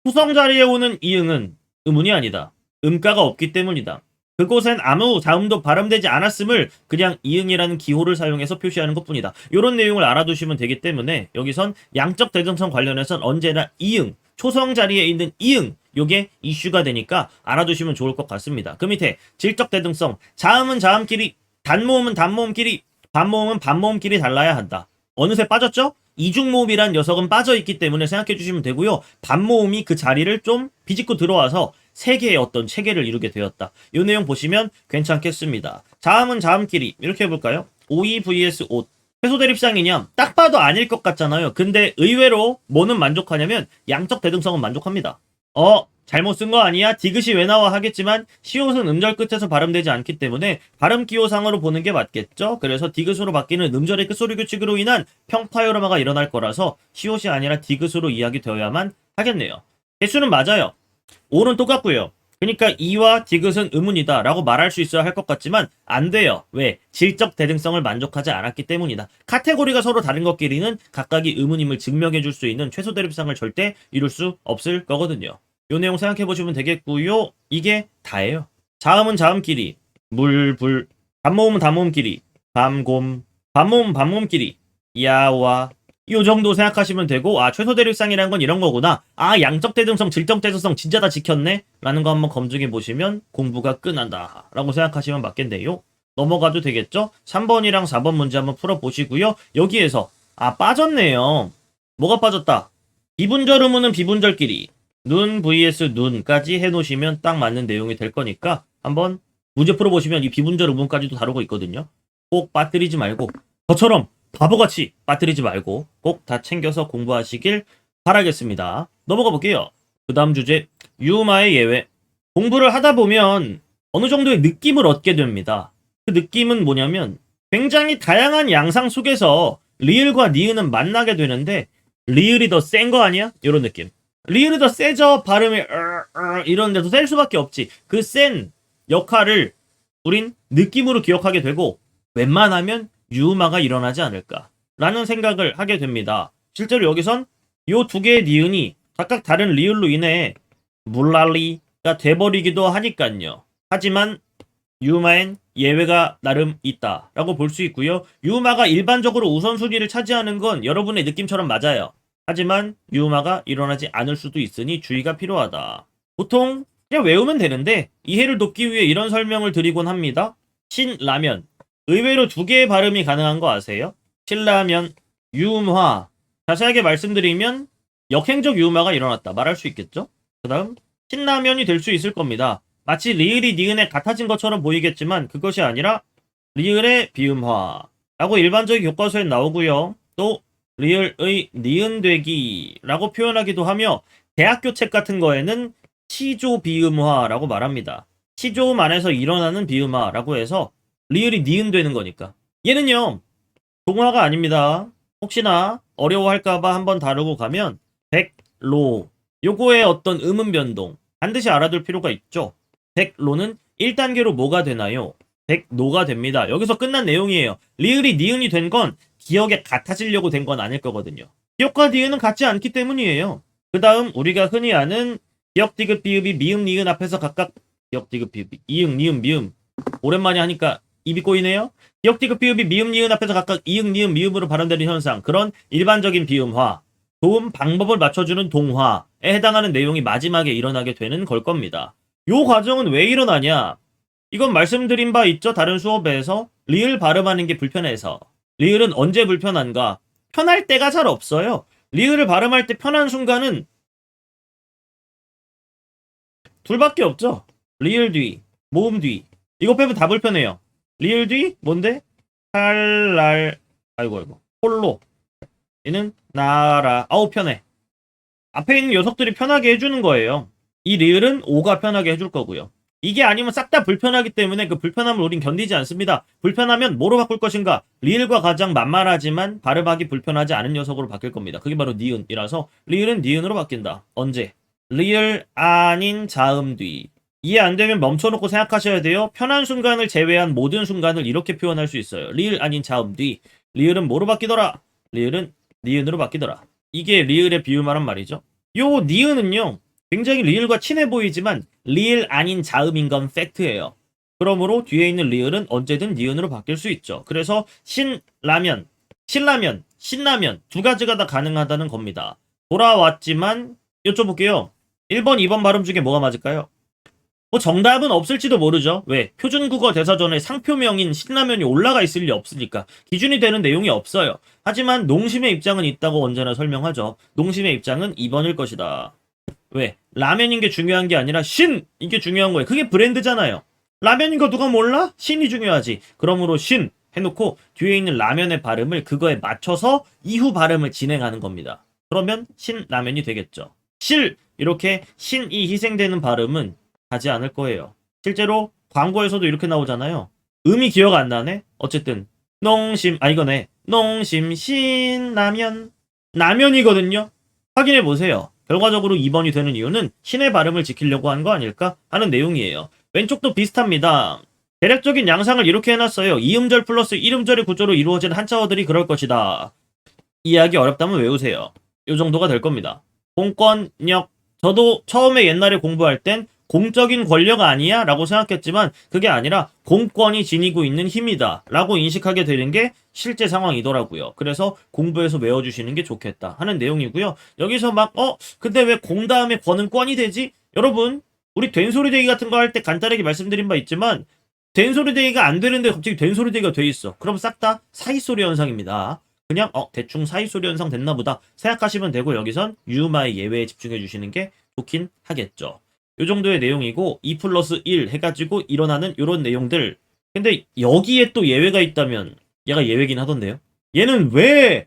[SPEAKER 1] 후성 자리에 오는 이응은 의문이 아니다. 음가가 없기 때문이다. 그곳엔 아무 자음도 발음되지 않았음을 그냥 이응이라는 기호를 사용해서 표시하는 것뿐이다. 이런 내용을 알아두시면 되기 때문에 여기선 양적 대등성 관련해선 언제나 이응, 초성 자리에 있는 이응 요게 이슈가 되니까 알아두시면 좋을 것 같습니다. 그 밑에 질적 대등성, 자음은 자음끼리, 단모음은 단모음끼리, 반모음은 반모음끼리 달라야 한다. 어느새 빠졌죠? 이중모음이란 녀석은 빠져있기 때문에 생각해주시면 되고요. 반모음이 그 자리를 좀 비집고 들어와서 세 개의 어떤 체계를 이루게 되었다. 이 내용 보시면 괜찮겠습니다. 자음은 자음끼리 이렇게 해볼까요? 52 vs 5 최소 대립상이냐? 딱 봐도 아닐 것 같잖아요. 근데 의외로 뭐는 만족하냐면 양적 대등성은 만족합니다. 잘못 쓴 거 아니야? 디귿이 왜 나와 하겠지만 시옷은 음절 끝에서 발음되지 않기 때문에 발음 기호상으로 보는 게 맞겠죠? 그래서 디귿으로 바뀌는 음절의 끝소리 규칙으로 인한 평파요로마가 일어날 거라서 시옷이 아니라 디귿으로 이야기 되어야만 하겠네요. 개수는 맞아요. 5는 똑같고요. 그러니까 2와 디귿은 의문이다 라고 말할 수 있어야 할 것 같지만 안 돼요. 왜? 질적 대등성을 만족하지 않았기 때문이다. 카테고리가 서로 다른 것끼리는 각각이 의문임을 증명해 줄 수 있는 최소 대립상을 절대 이룰 수 없을 거거든요. 요 내용 생각해 보시면 되겠고요. 이게 다예요. 자음은 자음끼리, 물, 불, 반모음은 단모음끼리, 밤곰, 반모음은 반모음끼리, 야와 요 정도 생각하시면 되고 최소 대립상이라는 건 이런 거구나. 양적 대등성, 질적 대등성 진짜 다 지켰네? 라는 거 한번 검증해 보시면 공부가 끝난다 라고 생각하시면 맞겠네요. 넘어가도 되겠죠? 3번이랑 4번 문제 한번 풀어보시고요. 여기에서 빠졌네요. 뭐가 빠졌다? 비분절 의문은 비분절끼리 눈 vs 눈까지 해놓으시면 딱 맞는 내용이 될 거니까 한번 문제 풀어보시면 이 비분절 의문까지도 다루고 있거든요. 꼭 빠뜨리지 말고 저처럼 바보같이 빠뜨리지 말고 꼭 다 챙겨서 공부하시길 바라겠습니다. 넘어가 볼게요. 그 다음 주제 유마의 예외. 공부를 하다 보면 어느 정도의 느낌을 얻게 됩니다. 그 느낌은 뭐냐면 굉장히 다양한 양상 속에서 리을과 니은은 만나게 되는데 리을이 더 센 거 아니야? 이런 느낌. 리을이 더 세죠? 발음이 이런데도 셀 수밖에 없지. 그 센 역할을 우린 느낌으로 기억하게 되고 웬만하면 유음화가 일어나지 않을까 라는 생각을 하게 됩니다. 실제로 여기선 요 두 개의 니은이 각각 다른 리을로 인해 물랄리가 돼버리기도 하니깐요. 하지만 유음화엔 예외가 나름 있다 라고 볼 수 있고요. 유음화가 일반적으로 우선순위를 차지하는 건 여러분의 느낌처럼 맞아요. 하지만 유음화가 일어나지 않을 수도 있으니 주의가 필요하다. 보통 그냥 외우면 되는데 이해를 돕기 위해 이런 설명을 드리곤 합니다. 신라면 의외로 두 개의 발음이 가능한 거 아세요? 신라면, 유음화. 자세하게 말씀드리면 역행적 유음화가 일어났다 말할 수 있겠죠? 그 다음 신라면이 될 수 있을 겁니다. 마치 리을이 니은에 같아진 것처럼 보이겠지만 그것이 아니라 리을의 비음화라고 일반적인 교과서에 나오고요. 또 리을의 니은되기라고 표현하기도 하며 대학교 책 같은 거에는 시조 비음화라고 말합니다. 시조음 안에서 일어나는 비음화라고 해서 리을이 니은되는 거니까. 얘는요 동화가 아닙니다. 혹시나 어려워할까봐 한번 다루고 가면 백로 요거의 어떤 음음 변동 반드시 알아둘 필요가 있죠. 백로는 1단계로 뭐가 되나요? 백노가 됩니다. 여기서 끝난 내용이에요. 리을이 니은이 된 건 기억에 같아지려고 된 건 아닐 거거든요. 기억과 니은은 같지 않기 때문이에요. 그 다음 우리가 흔히 아는 기역, 디귿, 비읍이 미음, 니은 앞에서 각각 기역, 디귿, 비읍이 이응, 니은, 미음 오랜만에 하니까 입이 꼬이네요. 기역, 디귿, 비읍이 미음, 니은 앞에서 각각 이응, 니은, 미음으로 발음되는 현상 그런 일반적인 비음화 도움 방법을 맞춰주는 동화에 해당하는 내용이 마지막에 일어나게 되는 걸 겁니다. 요 과정은 왜 일어나냐? 이건 말씀드린 바 있죠? 다른 수업에서 리을 발음하는 게 불편해서. 리을은 언제 불편한가? 편할 때가 잘 없어요. 리을을 발음할 때 편한 순간은 둘밖에 없죠. 리을 뒤, 모음 뒤. 이거 빼면 다 불편해요. 리을 뒤 뭔데? 칼날 아이고 홀로 얘는 나라 편해. 앞에 있는 녀석들이 편하게 해주는 거예요. 이 리을은 오가 편하게 해줄 거고요. 이게 아니면 싹 다 불편하기 때문에 그 불편함을 우린 견디지 않습니다. 불편하면 뭐로 바꿀 것인가? 리을과 가장 만만하지만 발음하기 불편하지 않은 녀석으로 바뀔 겁니다. 그게 바로 니은이라서 리을은 니은으로 바뀐다. 언제? 리을 아닌 자음 뒤. 이해 안 되면 멈춰놓고 생각하셔야 돼요. 편한 순간을 제외한 모든 순간을 이렇게 표현할 수 있어요. 리을 아닌 자음 뒤. 리을은 뭐로 바뀌더라? 리을은 니은으로 바뀌더라. 이게 리을의 비유말한 말이죠. 요 니은은요. 굉장히 리을과 친해 보이지만 리을 아닌 자음인 건 팩트예요. 그러므로 뒤에 있는 리을은 언제든 니은으로 바뀔 수 있죠. 그래서 신라면, 신라면, 신라면 두 가지가 다 가능하다는 겁니다. 돌아왔지만 여쭤볼게요. 1번, 2번 발음 중에 뭐가 맞을까요? 뭐 정답은 없을지도 모르죠. 왜? 표준국어 대사전에 상표명인 신라면이 올라가 있을 리 없으니까. 기준이 되는 내용이 없어요. 하지만 농심의 입장은 있다고 언제나 설명하죠. 농심의 입장은 2번일 것이다. 왜? 라면인 게 중요한 게 아니라 신! 이게 중요한 거예요. 그게 브랜드잖아요. 라면인 거 누가 몰라? 신이 중요하지. 그러므로 신 해놓고 뒤에 있는 라면의 발음을 그거에 맞춰서 이후 발음을 진행하는 겁니다. 그러면 신라면이 되겠죠. 실! 이렇게 신이 희생되는 발음은 하지 않을 거예요. 실제로 광고에서도 이렇게 나오잖아요. 음이 기억 안 나네? 어쨌든 농심, 이거네. 농심 신라면. 라면이거든요. 확인해 보세요. 결과적으로 2번이 되는 이유는 신의 발음을 지키려고 한 거 아닐까 하는 내용이에요. 왼쪽도 비슷합니다. 대략적인 양상을 이렇게 해놨어요. 이음절 플러스 1음절의 구조로 이루어진 한자어들이 그럴 것이다. 이해하기 어렵다면 외우세요. 이 정도가 될 겁니다. 공권력. 저도 처음에 옛날에 공부할 땐 공적인 권력 아니야? 라고 생각했지만 그게 아니라 공권이 지니고 있는 힘이다 라고 인식하게 되는 게 실제 상황이더라고요. 그래서 공부해서 외워주시는 게 좋겠다 하는 내용이고요. 여기서 막 근데 왜 공 다음에 권은 권이 되지? 여러분 우리 된소리대기 같은 거 할 때 간단하게 말씀드린 바 있지만 된소리대기가 안 되는데 갑자기 된소리대기가 돼 있어. 그럼 싹 다 사이소리 현상입니다. 그냥 대충 사이소리 현상 됐나 보다 생각하시면 되고 여기선 유마의 예외에 집중해 주시는 게 좋긴 하겠죠. 요 정도의 내용이고 2 플러스 1 해가지고 일어나는 요런 내용들. 근데 여기에 또 예외가 있다면 얘가 예외긴 하던데요. 얘는 왜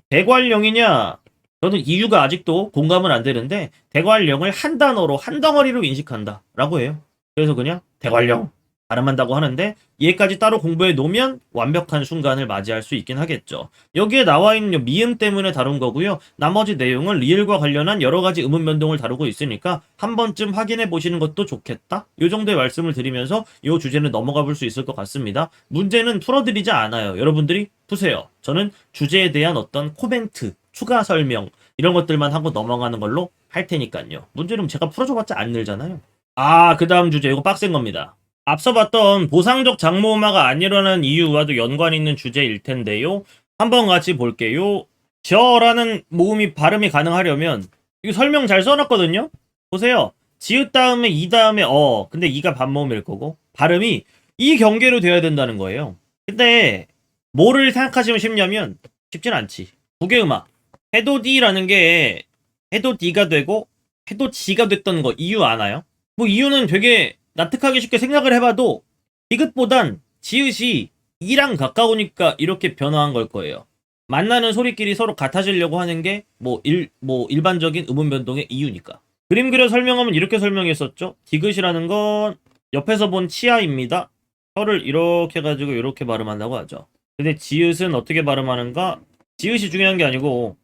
[SPEAKER 1] 대괄령이냐? 저는 이유가 아직도 공감은 안 되는데 대괄령을 한 단어로 한 덩어리로 인식한다 라고 해요. 그래서 그냥 대괄령 발음한다고 하는데 얘까지 따로 공부해 놓으면 완벽한 순간을 맞이할 수 있긴 하겠죠. 여기에 나와 있는 미음 때문에 다룬 거고요. 나머지 내용은 리을과 관련한 여러 가지 음운 변동을 다루고 있으니까 한 번쯤 확인해 보시는 것도 좋겠다. 이 정도의 말씀을 드리면서 이 주제는 넘어가 볼 수 있을 것 같습니다. 문제는 풀어드리지 않아요. 여러분들이 푸세요. 저는 주제에 대한 어떤 코멘트, 추가 설명 이런 것들만 하고 넘어가는 걸로 할 테니까요. 문제는 제가 풀어줘봤자 안 늘잖아요. 그 다음 주제 이거 빡센 겁니다. 앞서 봤던 보상적 장모음화가 안 일어나는 이유와도 연관 있는 주제일 텐데요. 한번 같이 볼게요. 저라는 모음이 발음이 가능하려면 이거 설명 잘 써놨거든요. 보세요. 지읒 다음에 이 다음에 근데 이가 반모음일 거고 발음이 이 경계로 돼야 된다는 거예요. 근데 뭐를 생각하시면 쉽냐면 쉽진 않지. 부계음악 해도디라는 게 해도디가 되고 해도지가 됐던 거 이유 아나요? 뭐 이유는 되게 납득하기 쉽게 생각을 해봐도 디귿보단 지읒이 이랑 가까우니까 이렇게 변화한 걸 거예요. 만나는 소리끼리 서로 같아지려고 하는 게 일반적인 음운 변동의 이유니까. 그림 그려 설명하면 이렇게 설명했었죠. 디귿이라는 건 옆에서 본 치아입니다. 혀를 이렇게 해가지고 이렇게 발음한다고 하죠. 근데 지읒은 어떻게 발음하는가? 지읒이 중요한 게 아니고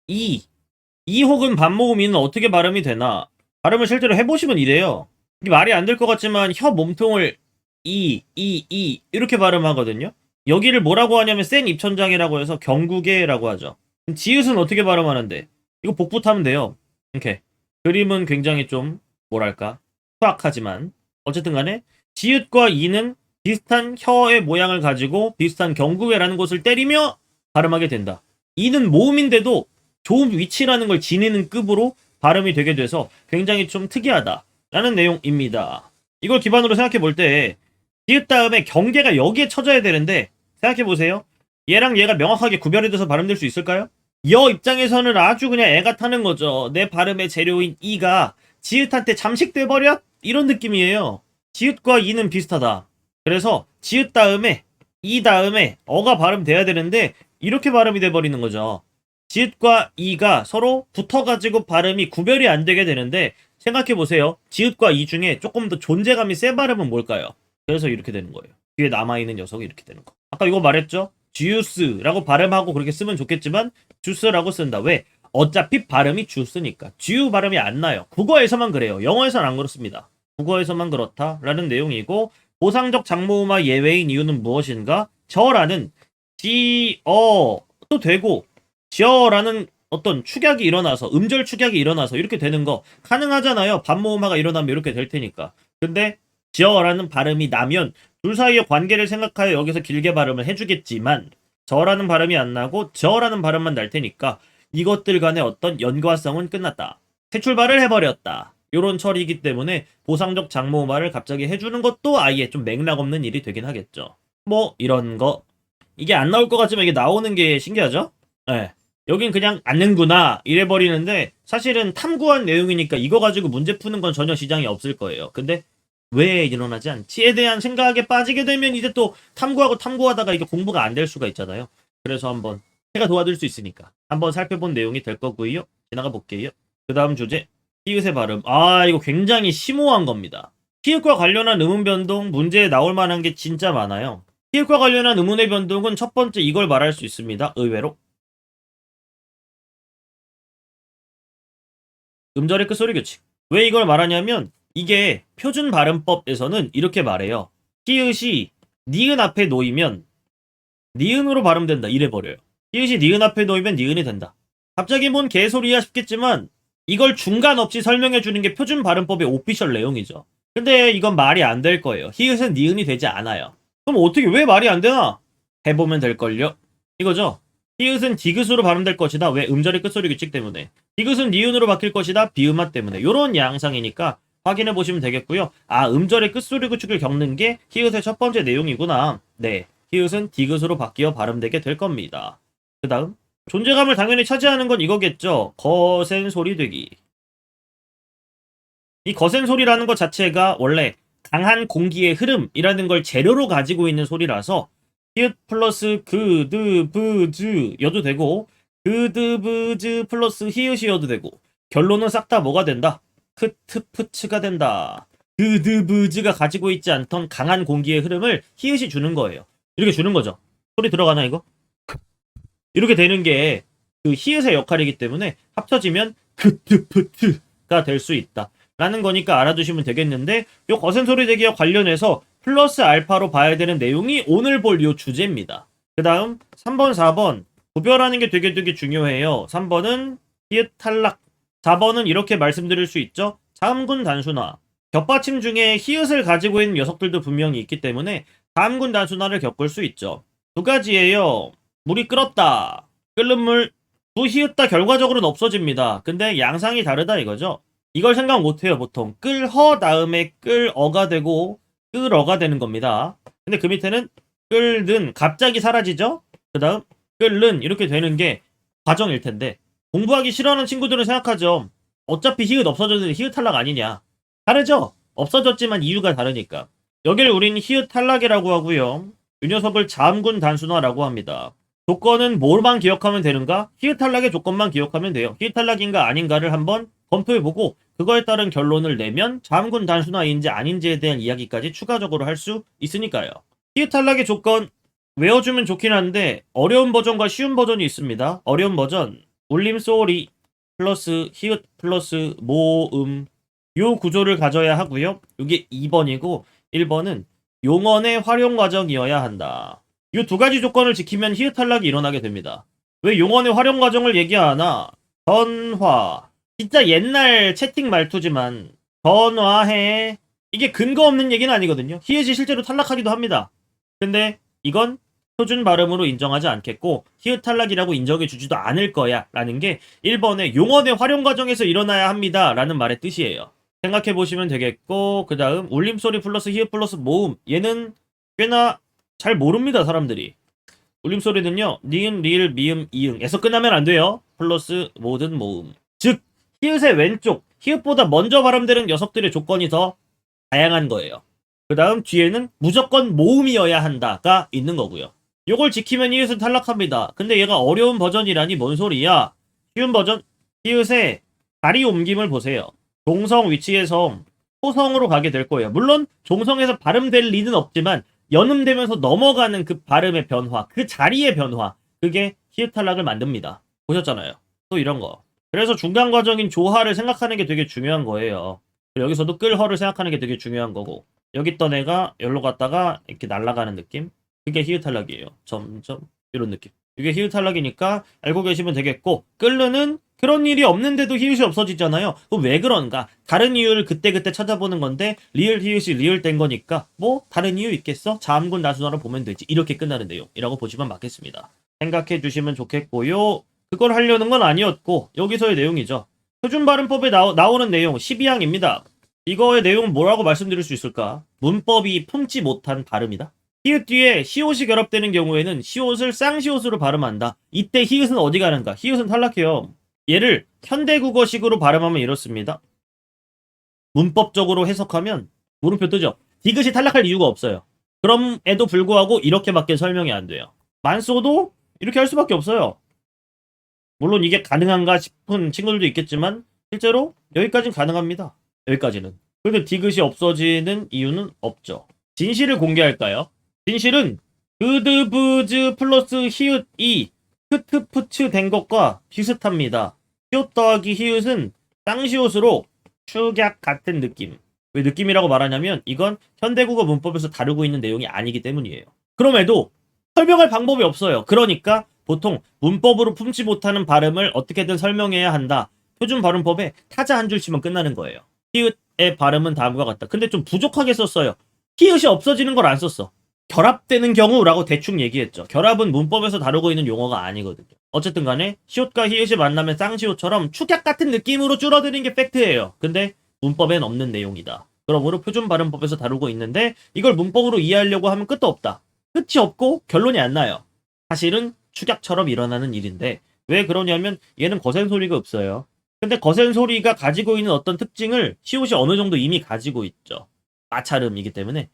[SPEAKER 1] 이 혹은 반모음이는 어떻게 발음이 되나? 발음을 실제로 해보시면 이래요. 이게 말이 안 될 것 같지만 혀 몸통을 이렇게 발음하거든요. 여기를 뭐라고 하냐면 센 입천장이라고 해서 경구개라고 하죠. 지읒은 어떻게 발음하는데? 이거 복붙하면 돼요. 이렇게. 그림은 굉장히 좀 뭐랄까 수학하지만 어쨌든 간에 지읒과 이는 비슷한 혀의 모양을 가지고 비슷한 경구개라는 곳을 때리며 발음하게 된다. 이는 모음인데도 좋은 위치라는 걸 지니는 급으로 발음이 되게 돼서 굉장히 좀 특이하다 라는 내용입니다. 이걸 기반으로 생각해 볼 때 디귿 다음에 경계가 여기에 쳐져야 되는데 생각해 보세요. 얘랑 얘가 명확하게 구별이 돼서 발음될 수 있을까요? 여 입장에서는 아주 그냥 애가 타는 거죠. 내 발음의 재료인 이가 지읒한테 잠식돼 버렸? 이런 느낌이에요. 지읒과 이는 비슷하다. 그래서 지읒 다음에 이 다음에 어가 발음돼야 되는데 이렇게 발음이 돼 버리는 거죠. 지읒과 이가 서로 붙어가지고 발음이 구별이 안 되게 되는데 생각해보세요. 지읒과 이 중에 조금 더 존재감이 센 발음은 뭘까요? 그래서 이렇게 되는 거예요. 뒤에 남아있는 녀석이 이렇게 되는 거. 아까 이거 말했죠? 주스라고 발음하고 그렇게 쓰면 좋겠지만 주스라고 쓴다. 왜? 어차피 발음이 주스니까. 주 발음이 안 나요. 국어에서만 그래요. 영어에서는 안 그렇습니다. 국어에서만 그렇다라는 내용이고, 보상적 장모음화 예외인 이유는 무엇인가? 저라는 또 되고, 저라는 어떤 축약이 일어나서, 음절 축약이 일어나서 이렇게 되는 거 가능하잖아요. 반모음화가 일어나면 이렇게 될 테니까. 근데 저라는 발음이 나면 둘 사이의 관계를 생각하여 여기서 길게 발음을 해주겠지만, 저라는 발음이 안 나고 저라는 발음만 날 테니까 이것들 간의 어떤 연관성은 끝났다. 새 출발을 해버렸다. 요런 처리이기 때문에 보상적 장모음화를 갑자기 해주는 것도 아예 좀 맥락 없는 일이 되긴 하겠죠. 뭐 이런 거. 이게 안 나올 것 같지만 이게 나오는 게 신기하죠? 네. 여긴 그냥 안는구나 이래버리는데, 사실은 탐구한 내용이니까 이거 가지고 문제 푸는 건 전혀 시장이 없을 거예요. 근데 왜 일어나지 않지에 대한 생각에 빠지게 되면 이제 또 탐구하다가 이게 공부가 안 될 수가 있잖아요. 그래서 한번 제가 도와드릴 수 있으니까 한번 살펴본 내용이 될 거고요. 지나가 볼게요. 그 다음 주제, 히읗의 발음. 이거 굉장히 심오한 겁니다. 히읗과 관련한 음운 변동 문제에 나올 만한 게 진짜 많아요. 히읗과 관련한 음운의 변동은 첫 번째 이걸 말할 수 있습니다. 의외로 음절의 끝소리 규칙. 왜 이걸 말하냐면 이게 표준 발음법에서는 이렇게 말해요. 히읗이 니은 앞에 놓이면 니은으로 발음된다 이래버려요. 히읗이 니은 앞에 놓이면 니은이 된다. 갑자기 뭔 개소리야 싶겠지만 이걸 중간 없이 설명해 주는 게 표준 발음법의 오피셜 내용이죠. 근데 이건 말이 안 될 거예요. 히읗은 니은이 되지 않아요. 그럼 어떻게, 왜 말이 안 되나? 해보면 될걸요? 이거죠. 히읗은 디귿으로 발음될 것이다. 왜? 음절의 끝소리 규칙 때문에. 디귿은 니은으로 바뀔 것이다. 비음화 때문에. 요런 양상이니까 확인해 보시면 되겠고요. 음절의 끝소리 규칙을 겪는 게 히읗의 첫 번째 내용이구나. 네. 히읗은 디귿으로 바뀌어 발음되게 될 겁니다. 그 다음, 존재감을 당연히 차지하는 건 이거겠죠. 거센 소리 되기. 이 거센 소리라는 것 자체가 원래 강한 공기의 흐름이라는 걸 재료로 가지고 있는 소리라서 히읗 플러스 그드 브즈 여도 되고, 그드 브즈 플러스 히읗이어도 되고, 결론은 싹 다 뭐가 된다? 크트프츠가 된다. 그드 브즈가 가지고 있지 않던 강한 공기의 흐름을 히읗이 주는 거예요. 이렇게 주는 거죠. 소리 들어가나 이거? 이렇게 되는 게 그 히읗의 역할이기 때문에 합쳐지면 크트프트가 될 수 있다 라는 거니까 알아두시면 되겠는데, 요 거센 소리 대기와 관련해서 플러스 알파로 봐야 되는 내용이 오늘 볼 요 주제입니다. 그 다음 3번 4번 구별하는 게 되게 중요해요. 3번은 히읗 탈락, 4번은 이렇게 말씀드릴 수 있죠. 자음군 단순화. 겹받침 중에 히읗을 가지고 있는 녀석들도 분명히 있기 때문에 자음군 단순화를 겪을 수 있죠. 두 가지예요. 물이 끓었다. 끓는 물, 두 히읗 다 결과적으로는 없어집니다. 근데 양상이 다르다 이거죠. 이걸 생각 못해요. 보통 끌허 다음에 끌어가 되고 끌어가 되는 겁니다. 근데 그 밑에는 끌는 갑자기 사라지죠. 그 다음 끌는 이렇게 되는 게 과정일 텐데, 공부하기 싫어하는 친구들은 생각하죠. 어차피 히읗 없어졌는데 히읗 탈락 아니냐. 다르죠. 없어졌지만 이유가 다르니까. 여기를 우린 히읗 탈락이라고 하고요. 이 녀석을 자음군 단순화라고 합니다. 조건은 뭘만 기억하면 되는가? 히읗 탈락의 조건만 기억하면 돼요. 히읗 탈락인가 아닌가를 한번 검토해보고 그거에 따른 결론을 내면 자음군 단순화인지 아닌지에 대한 이야기까지 추가적으로 할 수 있으니까요. 히읗 탈락의 조건 외워주면 좋긴 한데 어려운 버전과 쉬운 버전이 있습니다. 어려운 버전 울림 소리 플러스 히읗 플러스 모음, 요 구조를 가져야 하고요. 이게 2번이고 1번은 용언의 활용 과정이어야 한다. 이 두 가지 조건을 지키면 히읗 탈락이 일어나게 됩니다. 왜 용언의 활용 과정을 얘기하나? 전화. 진짜 옛날 채팅 말투지만 전화해. 이게 근거 없는 얘기는 아니거든요. 히읗이 실제로 탈락하기도 합니다. 근데 이건 표준 발음으로 인정하지 않겠고 히읗 탈락이라고 인정해 주지도 않을 거야 라는 게 1번의 용언의 활용 과정에서 일어나야 합니다 라는 말의 뜻이에요. 생각해 보시면 되겠고, 그 다음 울림소리 플러스 히읗 플러스 모음, 얘는 꽤나 잘 모릅니다 사람들이. 울림소리는요 니은 리을 미음 이응에서 끝나면 안 돼요. 플러스 모든 모음, 즉 히읗의 왼쪽, 히읗보다 먼저 발음되는 녀석들의 조건이 더 다양한 거예요. 그 다음 뒤에는 무조건 모음이어야 한다가 있는 거고요. 요걸 지키면 히읗은 탈락합니다. 근데 얘가 어려운 버전이라니 뭔 소리야. 쉬운 버전, 히읗의 자리 옮김을 보세요. 종성 위치에서 소성으로 가게 될 거예요. 물론 종성에서 발음될 리는 없지만 연음되면서 넘어가는 그 발음의 변화, 그 자리의 변화, 그게 히읗 탈락을 만듭니다. 보셨잖아요. 또 이런 거. 그래서 중간 과정인 조화를 생각하는 게 되게 중요한 거예요. 여기서도 끌허를 생각하는 게 되게 중요한 거고, 여기 있던 애가 여기로 갔다가 이렇게 날아가는 느낌, 그게 히읗 탈락이에요. 점점 이런 느낌. 이게 히읗 탈락이니까 알고 계시면 되겠고, 끌르는 그런 일이 없는데도 히읗이 없어지잖아요. 그럼 왜 그런가? 다른 이유를 그때그때 찾아보는 건데 리을 히읗이 리을 된 거니까 뭐 다른 이유 있겠어? 자음군 나순어를 보면 되지. 이렇게 끝나는 내용이라고 보시면 맞겠습니다. 생각해 주시면 좋겠고요. 그걸 하려는 건 아니었고 여기서의 내용이죠. 표준발음법에 나오는 내용 12항입니다. 이거의 내용은 뭐라고 말씀드릴 수 있을까? 문법이 품지 못한 발음이다. 히읗 뒤에 시옷이 결합되는 경우에는 시옷을 쌍시옷으로 발음한다. 이때 히읗은 어디 가는가? 히읗은 탈락해요. 얘를 현대국어식으로 발음하면 이렇습니다. 문법적으로 해석하면 물음표 뜨죠? 디귿이 탈락할 이유가 없어요. 그럼에도 불구하고 이렇게밖에 설명이 안 돼요. 만소도 이렇게 할 수밖에 없어요. 물론 이게 가능한가 싶은 친구들도 있겠지만 실제로 여기까지는 가능합니다. 여기까지는. 근데 디귿이 없어지는 이유는 없죠. 진실을 공개할까요? 진실은 그드브즈 플러스 히읗이 크트프츠 된 것과 비슷합니다. 히읗 더하기 히읗은 쌍시옷으로 축약 같은 느낌. 왜 느낌이라고 말하냐면 이건 현대국어 문법에서 다루고 있는 내용이 아니기 때문이에요. 그럼에도 설명할 방법이 없어요. 그러니까 보통 문법으로 품지 못하는 발음을 어떻게든 설명해야 한다. 표준 발음법에 타자 한 줄 치면 끝나는 거예요. 히읗의 발음은 다음과 같다. 근데 좀 부족하게 썼어요. 히읗이 없어지는 걸 안 썼어. 결합되는 경우라고 대충 얘기했죠. 결합은 문법에서 다루고 있는 용어가 아니거든요. 어쨌든 간에 시옷과 히읗이 만나면 쌍시옷처럼 축약 같은 느낌으로 줄어드는 게 팩트예요. 근데 문법엔 없는 내용이다. 그러므로 표준 발음법에서 다루고 있는데 이걸 문법으로 이해하려고 하면 끝도 없다. 끝이 없고 결론이 안 나요. 사실은 축약처럼 일어나는 일인데 왜 그러냐면 얘는 거센 소리가 없어요. 근데 거센 소리가 가지고 있는 어떤 특징을 시옷이 어느 정도 이미 가지고 있죠. 마찰음이기 때문에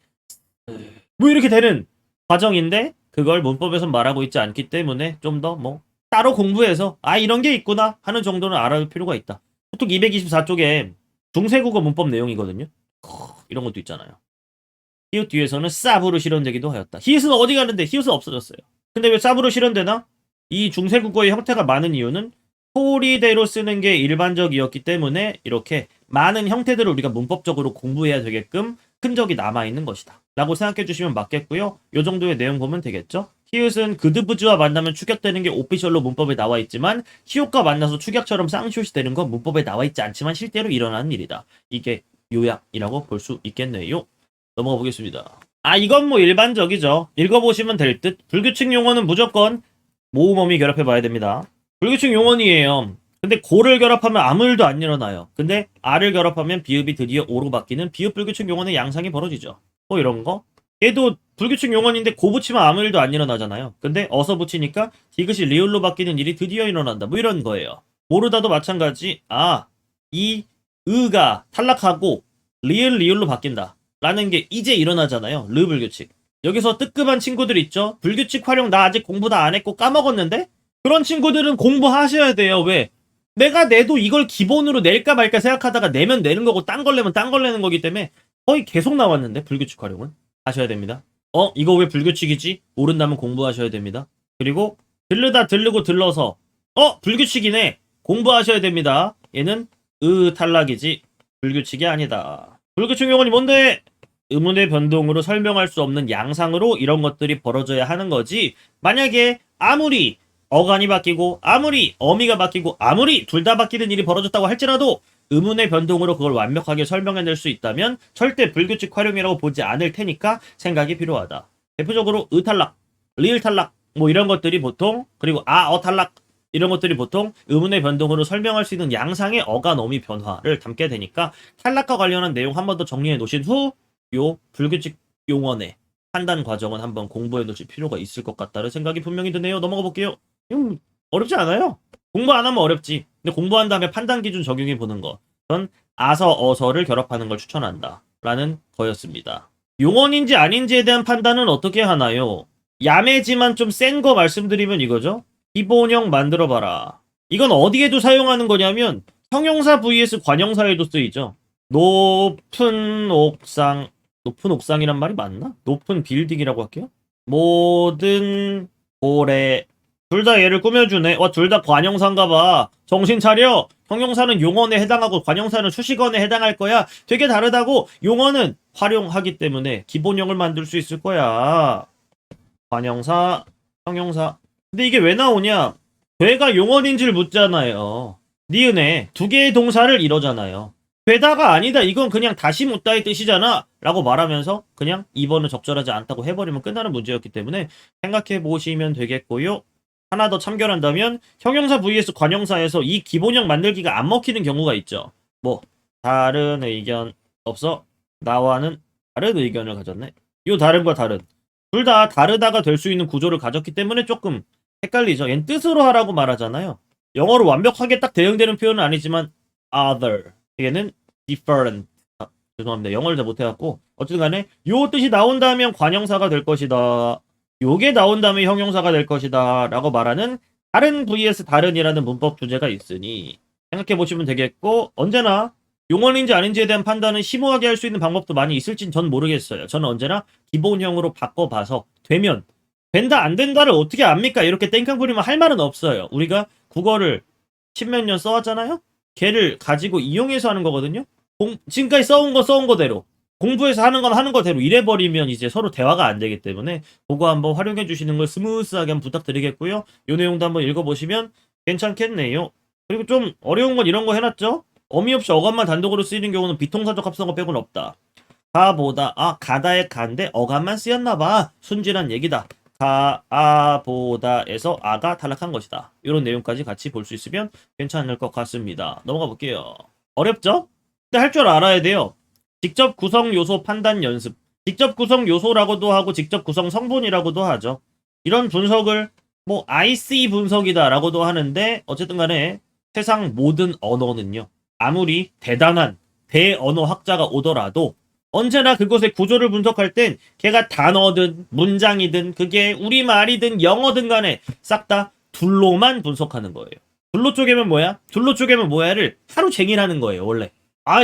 [SPEAKER 1] 뭐 이렇게 되는 과정인데 그걸 문법에선 말하고 있지 않기 때문에 좀 더 뭐 따로 공부해서 아 이런 게 있구나 하는 정도는 알아둘 필요가 있다. 보통 224쪽에 중세국어 문법 내용이거든요. 이런 것도 있잖아요. 히읗 뒤에서는 쌉으로 실현되기도 하였다. 히읗은 어디 가는데 히읗은 없어졌어요. 근데 왜 쌉으로 실현되나? 이 중세국어의 형태가 많은 이유는 소리대로 쓰는 게 일반적이었기 때문에 이렇게 많은 형태들을 우리가 문법적으로 공부해야 되게끔 흔적이 남아있는 것이다 라고 생각해 주시면 맞겠고요. 요 정도의 내용 보면 되겠죠. 히읗은 그드브즈와 만나면 축약되는 게 오피셜로 문법에 나와 있지만 히읗과 만나서 축약처럼 쌍시옷이 되는 건 문법에 나와 있지 않지만 실제로 일어나는 일이다. 이게 요약이라고 볼 수 있겠네요. 넘어가 보겠습니다. 아 이건 뭐 일반적이죠. 읽어보시면 될 듯. 불규칙 용어는 무조건 모음어미 결합해 봐야 됩니다. 불규칙 용언이에요. 근데 고를 결합하면 아무 일도 안 일어나요. 근데 아를 결합하면 비읍이 드디어 오로 바뀌는 비읍 불규칙 용언의 양상이 벌어지죠. 뭐 이런 거. 얘도 불규칙 용언인데 고 붙이면 아무 일도 안 일어나잖아요. 근데 어서 붙이니까 디귿이 리을로 바뀌는 일이 드디어 일어난다. 뭐 이런 거예요. 모르다도 마찬가지. 아, 이 으가 탈락하고 리을로 바뀐다. 라는 게 이제 일어나잖아요. 르 불규칙. 여기서 뜨끔한 친구들 있죠? 불규칙 활용 나 아직 공부 다 안 했고 까먹었는데? 그런 친구들은 공부하셔야 돼요. 왜? 내가 내도 이걸 기본으로 낼까 말까 생각하다가 내면 내는 거고 딴 걸 내면 딴 걸 내는 거기 때문에 거의 계속 나왔는데 불규칙 활용은 하셔야 됩니다. 이거 왜 불규칙이지? 모른다면 공부하셔야 됩니다. 그리고 들르다 들르고 들러서 불규칙이네. 공부하셔야 됩니다. 얘는 탈락이지 불규칙이 아니다. 불규칙 용어는 뭔데? 의문의 변동으로 설명할 수 없는 양상으로 이런 것들이 벌어져야 하는 거지. 만약에 아무리 어간이 바뀌고 아무리 어미가 바뀌고 아무리 둘 다 바뀌는 일이 벌어졌다고 할지라도 의문의 변동으로 그걸 완벽하게 설명해낼 수 있다면 절대 불규칙 활용이라고 보지 않을 테니까 생각이 필요하다. 대표적으로 탈락, 리을 탈락 뭐 이런 것들이 보통 그리고 탈락 이런 것들이 보통 의문의 변동으로 설명할 수 있는 양상의 어간 어미 변화를 담게 되니까 탈락과 관련한 내용 한 번 더 정리해 놓으신 후 요 불규칙 용언의 판단 과정은 한번 공부해 놓으실 필요가 있을 것 같다는 생각이 분명히 드네요. 넘어가 볼게요. 어렵지 않아요. 공부 안 하면 어렵지. 근데 공부한 다음에 판단 기준 적용해 보는 거. 전 아서 어서를 결합하는 걸 추천한다. 라는 거였습니다. 용언인지 아닌지에 대한 판단은 어떻게 하나요? 야매지만 좀 센 거 말씀드리면 이거죠. 기본형 만들어봐라. 이건 어디에도 사용하는 거냐면 형용사 vs 관형사에도 쓰이죠. 높은 옥상이란 말이 맞나? 높은 빌딩이라고 할게요. 모든 고래 둘 다 얘를 꾸며주네. 둘 다 관형사인가 봐. 정신 차려. 형용사는 용언에 해당하고 관형사는 수식언에 해당할 거야. 되게 다르다고. 용언은 활용하기 때문에 기본형을 만들 수 있을 거야. 관형사, 형용사. 근데 이게 왜 나오냐? 되가 용언인지를 묻잖아요. 니은에 두 개의 동사를 이러잖아요. 되다가 아니다. 이건 그냥 다시 묻다의 뜻이잖아. 라고 말하면서 그냥 2번은 적절하지 않다고 해버리면 끝나는 문제였기 때문에 생각해 보시면 되겠고요. 하나 더 참견한다면 형용사 vs 관형사에서 이 기본형 만들기가 안 먹히는 경우가 있죠. 뭐 다른 의견 없어? 나와는 다른 의견을 가졌네. 요 다른과 다른. 둘 다 다르다가 될 수 있는 구조를 가졌기 때문에 조금 헷갈리죠. 얜 뜻으로 하라고 말하잖아요. 영어로 완벽하게 딱 대응되는 표현은 아니지만 other. 얘는 different. 죄송합니다. 영어를 잘 못해갖고 어쨌든 간에 요 뜻이 나온다면 관형사가 될 것이다. 요게 나온다면 형용사가 될 것이다 라고 말하는 다른 vs 다른이라는 문법 주제가 있으니 생각해 보시면 되겠고, 언제나 용언인지 아닌지에 대한 판단은 심오하게 할 수 있는 방법도 많이 있을진 전 모르겠어요. 저는 언제나 기본형으로 바꿔봐서 되면 된다 안 된다를 어떻게 압니까? 이렇게 땡깡 부리면 할 말은 없어요. 우리가 국어를 십몇 년 써왔잖아요. 걔를 가지고 이용해서 하는 거거든요. 지금까지 써온 거대로 공부해서 하는 건 하는 거대로 이래버리면 이제 서로 대화가 안 되기 때문에 그거 한번 활용해 주시는 걸 스무스하게 한번 부탁드리겠고요. 요 내용도 한번 읽어보시면 괜찮겠네요. 그리고 좀 어려운 건 이런 거 해놨죠? 어미 없이 어감만 단독으로 쓰이는 경우는 비통사적 합성어 빼고는 없다. 가다의 가인데 어감만 쓰였나봐. 순진한 얘기다. 보다에서 아가 탈락한 것이다. 이런 내용까지 같이 볼 수 있으면 괜찮을 것 같습니다. 넘어가 볼게요. 어렵죠? 근데 할 줄 알아야 돼요. 직접 구성 요소 판단 연습. 직접 구성 요소라고도 하고 직접 구성 성분이라고도 하죠. 이런 분석을 뭐 IC 분석이다라고도 하는데 어쨌든 간에 세상 모든 언어는요. 아무리 대단한 대언어학자가 오더라도 언제나 그것의 구조를 분석할 땐 걔가 단어든 문장이든 그게 우리말이든 영어든 간에 싹 다 둘로만 분석하는 거예요. 둘로 쪼개면 뭐야? 둘로 쪼개면 뭐야를 하루 종일 하는 거예요, 원래.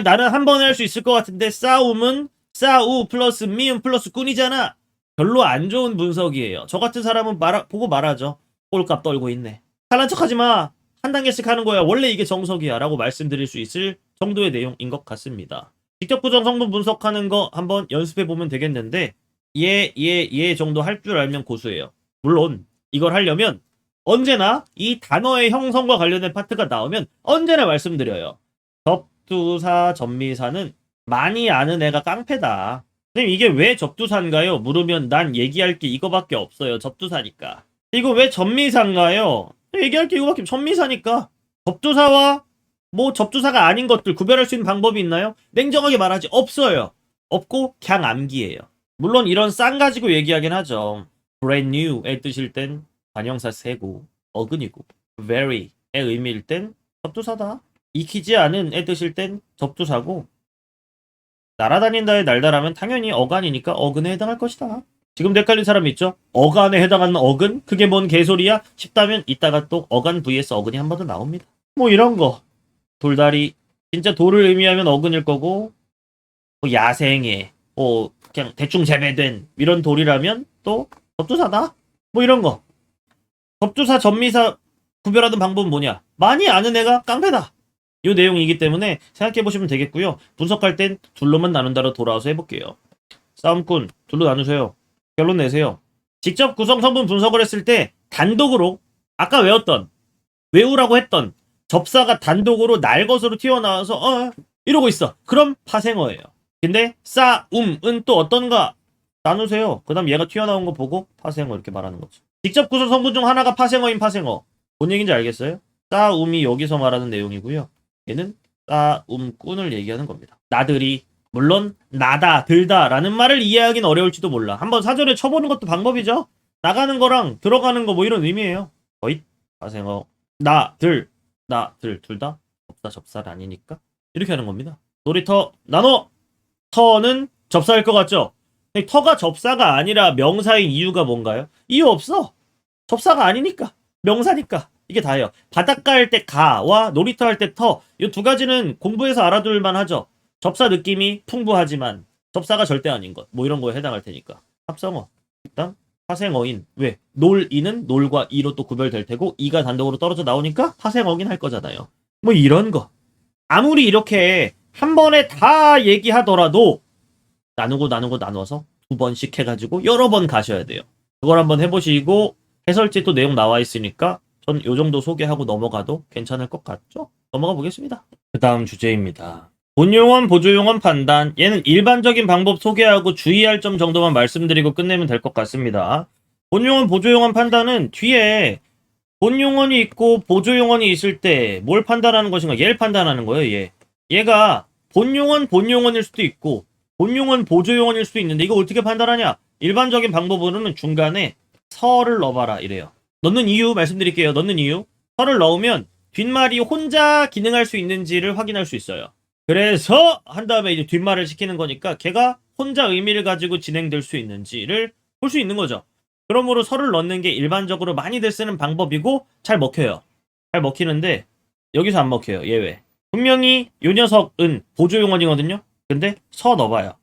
[SPEAKER 1] 나는 한 번에 할 수 있을 것 같은데 싸움은 싸우 플러스 미음 플러스 꾼이잖아. 별로 안 좋은 분석이에요. 저 같은 사람은 보고 말하죠. 꼴값 떨고 있네. 잘난 척하지 마. 한 단계씩 하는 거야. 원래 이게 정석이야. 라고 말씀드릴 수 있을 정도의 내용인 것 같습니다. 직접 구성 성분 분석하는 거 한번 연습해 보면 되겠는데 얘 정도 할 줄 알면 고수예요. 물론 이걸 하려면 언제나 이 단어의 형성과 관련된 파트가 나오면 언제나 말씀드려요. 접두사, 접미사는 많이 아는 애가 깡패다. 선생님 이게 왜 접두사인가요? 물으면 난 얘기할 게 이거밖에 없어요. 접두사니까. 이거 왜 접미사인가요? 얘기할 게 이거밖에 접미사니까. 접두사와 뭐 접두사가 아닌 것들 구별할 수 있는 방법이 있나요? 냉정하게 말하지 없어요. 없고 그냥 암기예요. 물론 이런 쌍 가지고 얘기하긴 하죠. brand new의 뜻일 땐 관형사 세고 어근이고 very의 의미일 땐 접두사다. 익히지 않은의 뜻일 땐 접두사고 날아다닌다의 날다라면 당연히 어간이니까 어근에 해당할 것이다. 지금 헷갈린 사람 있죠? 어간에 해당하는 어근? 그게 뭔 개소리야? 싶다면 이따가 또 어간 vs 어근이 한 번 더 나옵니다. 뭐 이런 거. 돌다리. 진짜 돌을 의미하면 어근일 거고 뭐 야생의 그냥 대충 재배된 이런 돌이라면 또 접두사다. 뭐 이런 거. 접두사, 접미사 구별하는 방법은 뭐냐? 많이 아는 애가 깡패다. 이 내용이기 때문에 생각해보시면 되겠고요. 분석할 땐 둘로만 나눈다로 돌아와서 해볼게요. 싸움꾼 둘로 나누세요. 결론 내세요. 직접 구성 성분 분석을 했을 때 단독으로 아까 외우라고 했던 접사가 단독으로 날 것으로 튀어나와서 이러고 있어. 그럼 파생어예요. 근데 싸움은 또 어떤가 나누세요. 그 다음 얘가 튀어나온 거 보고 파생어 이렇게 말하는 거죠. 직접 구성 성분 중 하나가 파생어인 파생어. 뭔 얘기인지 알겠어요? 싸움이 여기서 말하는 내용이고요. 얘는 싸움꾼을 얘기하는 겁니다. 나들이 물론 나다 들다 라는 말을 이해하기는 어려울지도 몰라. 한번 사전에 쳐보는 것도 방법이죠. 나가는 거랑 들어가는 거 뭐 이런 의미예요. 거의 파생어 둘 다 접사가 아니니까 이렇게 하는 겁니다. 놀이터 나눠. 터는 접사일 것 같죠? 터가 접사가 아니라 명사인 이유가 뭔가요? 이유 없어. 접사가 아니니까. 명사니까. 이게 다예요. 바닷가 할 때 가와 놀이터 할 때 터. 이 두 가지는 공부해서 알아둘만 하죠. 접사 느낌이 풍부하지만 접사가 절대 아닌 것. 뭐 이런 거에 해당할 테니까. 합성어. 일단 파생어인. 왜? 놀이는 놀과 이로 또 구별될 테고 이가 단독으로 떨어져 나오니까 파생어긴 할 거잖아요. 뭐 이런 거. 아무리 이렇게 한 번에 다 얘기하더라도 나눠서 두 번씩 해가지고 여러 번 가셔야 돼요. 그걸 한번 해보시고 해설지 또 내용 나와 있으니까 전 요 정도 소개하고 넘어가도 괜찮을 것 같죠? 넘어가 보겠습니다. 그 다음 주제입니다. 본용언, 보조용언 판단. 얘는 일반적인 방법 소개하고 주의할 점 정도만 말씀드리고 끝내면 될 것 같습니다. 본용언, 보조용언 판단은 뒤에 본용언이 있고 보조용언이 있을 때 뭘 판단하는 것인가? 얘를 판단하는 거예요, 얘. 얘가 본용언일 수도 있고 본용언, 보조용언일 수도 있는데 이거 어떻게 판단하냐? 일반적인 방법으로는 중간에 서를 넣어봐라 이래요. 넣는 이유 말씀드릴게요. 넣는 이유. 서를 넣으면 뒷말이 혼자 기능할 수 있는지를 확인할 수 있어요. 그래서 한 다음에 이제 뒷말을 시키는 거니까 걔가 혼자 의미를 가지고 진행될 수 있는지를 볼 수 있는 거죠. 그러므로 서를 넣는 게 일반적으로 많이들 쓰는 방법이고 잘 먹혀요. 잘 먹히는데 여기서 안 먹혀요. 예외. 분명히 요 녀석은 보조용언이거든요. 근데 서 넣어봐요.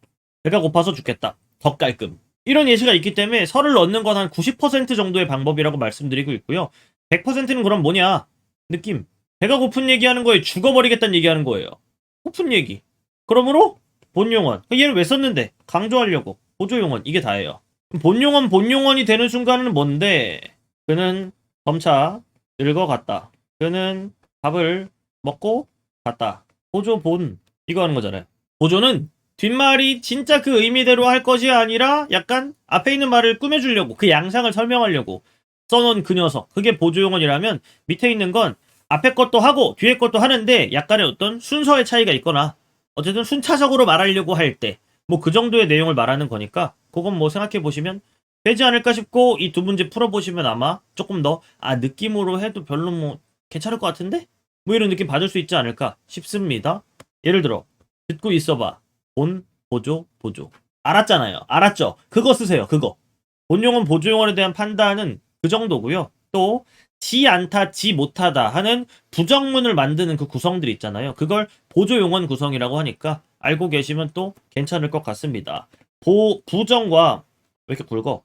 [SPEAKER 1] 배가 고파서 죽겠다. 더 깔끔. 이런 예시가 있기 때문에 서를 넣는 건 한 90% 정도의 방법이라고 말씀드리고 있고요. 100%는 그럼 뭐냐? 느낌. 배가 고픈 얘기하는 거에 죽어버리겠다는 얘기하는 거예요. 고픈 얘기. 그러므로 본용언. 얘를 왜 썼는데? 강조하려고. 보조용언. 이게 다예요. 본용언이 되는 순간은 뭔데? 그는 점차 늙어갔다. 그는 밥을 먹고 갔다. 보조 본. 이거 하는 거잖아요. 보조는 뒷말이 진짜 그 의미대로 할 것이 아니라 약간 앞에 있는 말을 꾸며주려고 그 양상을 설명하려고 써놓은 그 녀석. 그게 보조용언이라면 밑에 있는 건 앞에 것도 하고 뒤에 것도 하는데 약간의 어떤 순서의 차이가 있거나 어쨌든 순차적으로 말하려고 할 때 뭐 그 정도의 내용을 말하는 거니까 그건 뭐 생각해 보시면 되지 않을까 싶고 이 두 문제 풀어보시면 아마 조금 더 느낌으로 해도 별로 뭐 괜찮을 것 같은데? 뭐 이런 느낌 받을 수 있지 않을까 싶습니다. 예를 들어 듣고 있어봐. 본, 보조. 알았잖아요. 알았죠? 그거 쓰세요. 그거. 본용언, 보조용언에 대한 판단은 그 정도고요. 또 지 않다, 지 못하다 하는 부정문을 만드는 그 구성들 있잖아요. 그걸 보조용언 구성이라고 하니까 알고 계시면 또 괜찮을 것 같습니다. 부정과 왜 이렇게 굵어?